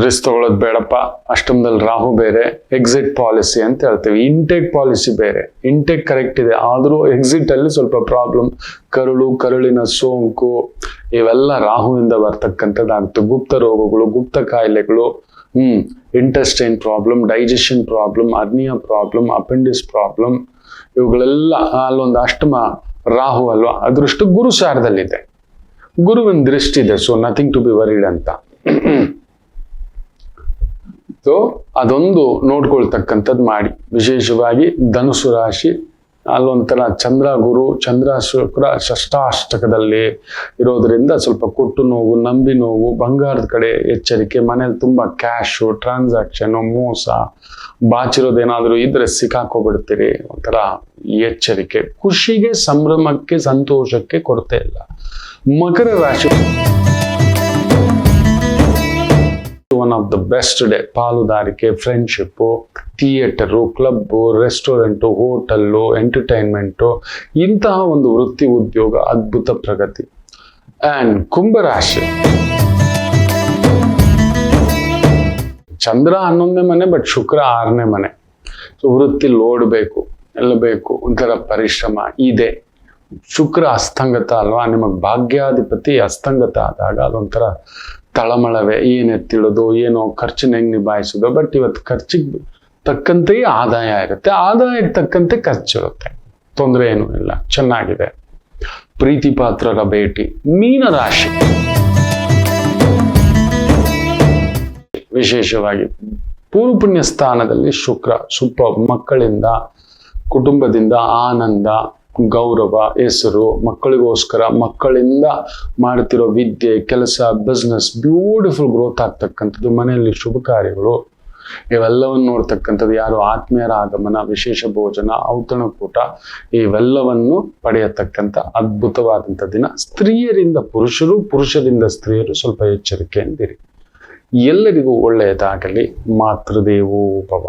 ರಿಸ್ಕ್ ತಗೊಳ್ಳೋದು ಬೇಡಪ್ಪ. ಅಷ್ಟಮದಲ್ಲಿ ರಾಹು ಬೇರೆ, ಎಕ್ಸಿಟ್ ಪಾಲಿಸಿ ಅಂತ ಹೇಳ್ತೀವಿ. ಇಂಟೇಕ್ ಪಾಲಿಸಿ ಬೇರೆ. ಇಂಟೇಕ್ ಕರೆಕ್ಟ್ ಇದೆ, ಆದ್ರೂ ಎಕ್ಸಿಟ್ ಅಲ್ಲಿ ಸ್ವಲ್ಪ ಪ್ರಾಬ್ಲಮ್. ಕರುಳಿನ ಸೋಂಕು ಇವೆಲ್ಲ ರಾಹುವಿಂದ ಬರ್ತಕ್ಕಂಥದ್ದಾಗುತ್ತೆ. ಗುಪ್ತ ರೋಗಗಳು, ಗುಪ್ತ ಕಾಯಿಲೆಗಳು, intestine problem, digestion problem, hernia problem, appendix problem, ಇವುಗಳೆಲ್ಲ ಅಲ್ಲೊಂದು ಅಷ್ಟಮ ರಾಹು ಅಲ್ವಾ, ಅದೃಷ್ಟು ಗುರು ಸಾರದಲ್ಲಿದೆ, ಗುರುವಿನ ದೃಷ್ಟಿ ಇದೆ. So nothing to be worried ಅಂತ. ಸೊ ಅದೊಂದು ನೋಡ್ಕೊಳ್ತಕ್ಕಂಥದ್ದು ಮಾಡಿ. ವಿಶೇಷವಾಗಿ ಧನುಸು ರಾಶಿ, ಅಲ್ಲೊಂಥರ ಚಂದ್ರ ಗುರು, ಚಂದ್ರ ಶುಕ್ರ ಷಷ್ಟಾಷ್ಟಕದಲ್ಲಿ ಇರೋದ್ರಿಂದ ಸ್ವಲ್ಪ ಕೊಟ್ಟು ನೋವು, ನಂಬಿ ನೋವು, ಬಂಗಾರದ ಕಡೆ ಎಚ್ಚರಿಕೆ. ಮನೇಲಿ ತುಂಬಾ ಕ್ಯಾಶು, ಟ್ರಾನ್ಸಾಕ್ಷನ್, ಮೋಸ, ಬಾಚಿರೋದೇನಾದ್ರೂ ಇದ್ರೆ ಸಿಕ್ಕಾಕೋಬಿಡ್ತೀರಿ. ಒಂಥರ ಎಚ್ಚರಿಕೆ. ಖುಷಿಗೆ, ಸಂಭ್ರಮಕ್ಕೆ, ಸಂತೋಷಕ್ಕೆ ಕೊರತೆ ಇಲ್ಲ. ಮಕರ ರಾಶಿ one of the best day. ಪಾಲುದಾರಿಕೆ, friendship, theatre, club, restaurant, hotel, entertainment, ಇಂತಹ ಒಂದು ವೃತ್ತಿ ಉದ್ಯೋಗ ಅದ್ಭುತ ಪ್ರಗತಿ. ಅಂಡ್ ಕುಂಭರಾಶಿ, ಚಂದ್ರ 11ನೇ ಮನೆ, ಬಟ್ ಶುಕ್ರ 6ನೇ ಮನೆ. ಸೊ ವೃತ್ತಿಲಿ ಓಡಬೇಕು, ಎಲ್ಲ ಬೇಕು, ಒಂಥರ ಪರಿಶ್ರಮ ಇದೆ. ಶುಕ್ರ ಅಸ್ತಂಗತ ಅಲ್ವಾ, ನಿಮಗೆ ಭಾಗ್ಯಾಧಿಪತಿ ಅಸ್ತಂಗತ ಆದಾಗ ಅದೊಂಥರ ತಳಮಳವೇ. ಏನ್ ಎತ್ತಿಡೋದು, ಏನೋ ಖರ್ಚನ್ನ ಹೆಂಗ್ ನಿಭಾಯಿಸೋದು. ಬಟ್ ಇವತ್ತು ಖರ್ಚಿಗೆ ತಕ್ಕಂತೆ ಆದಾಯ ಇರುತ್ತೆ, ಆದಾಯಕ್ಕೆ ತಕ್ಕಂತೆ ಖರ್ಚಿರುತ್ತೆ, ತೊಂದರೆ ಏನೂ ಇಲ್ಲ, ಚೆನ್ನಾಗಿದೆ. ಪ್ರೀತಿ ಪಾತ್ರರ ಭೇಟಿ. ಮೀನರಾಶಿ ವಿಶೇಷವಾಗಿ ಪೂರ್ವ ಪುಣ್ಯ ಸ್ಥಾನದಲ್ಲಿ ಶುಕ್ರ, ಮಕ್ಕಳಿಂದ, ಕುಟುಂಬದಿಂದ ಆನಂದ, ಗೌರವ, ಹೆಸರು, ಮಕ್ಕಳಿಗೋಸ್ಕರ, ಮಕ್ಕಳಿಂದ ಮಾಡ್ತಿರೋ ವಿದ್ಯೆ, ಕೆಲಸ, ಬಿಸ್ನೆಸ್ ಬ್ಯೂಟಿಫುಲ್ ಗ್ರೋತ್ ಆಗ್ತಕ್ಕಂಥದ್ದು. ಮನೆಯಲ್ಲಿ ಶುಭ ಕಾರ್ಯಗಳು ಇವೆಲ್ಲವನ್ನು ನೋಡ್ತಕ್ಕಂಥದ್ದು. ಯಾರು ಆತ್ಮೀಯರ ಆಗಮನ, ವಿಶೇಷ ಭೋಜನ, ಔತಣಕೂಟ ಇವೆಲ್ಲವನ್ನು ಪಡೆಯತಕ್ಕಂಥ ಅದ್ಭುತವಾದಂಥ ದಿನ. ಸ್ತ್ರೀಯರಿಂದ ಪುರುಷರು, ಪುರುಷರಿಂದ ಸ್ತ್ರೀಯರು ಸ್ವಲ್ಪ ಎಚ್ಚರಿಕೆಯಿಂದಿರಿ. ಎಲ್ಲರಿಗೂ ಒಳ್ಳೆಯದಾಗಲಿ. ಮಾತೃದೇವೋ ಭವ.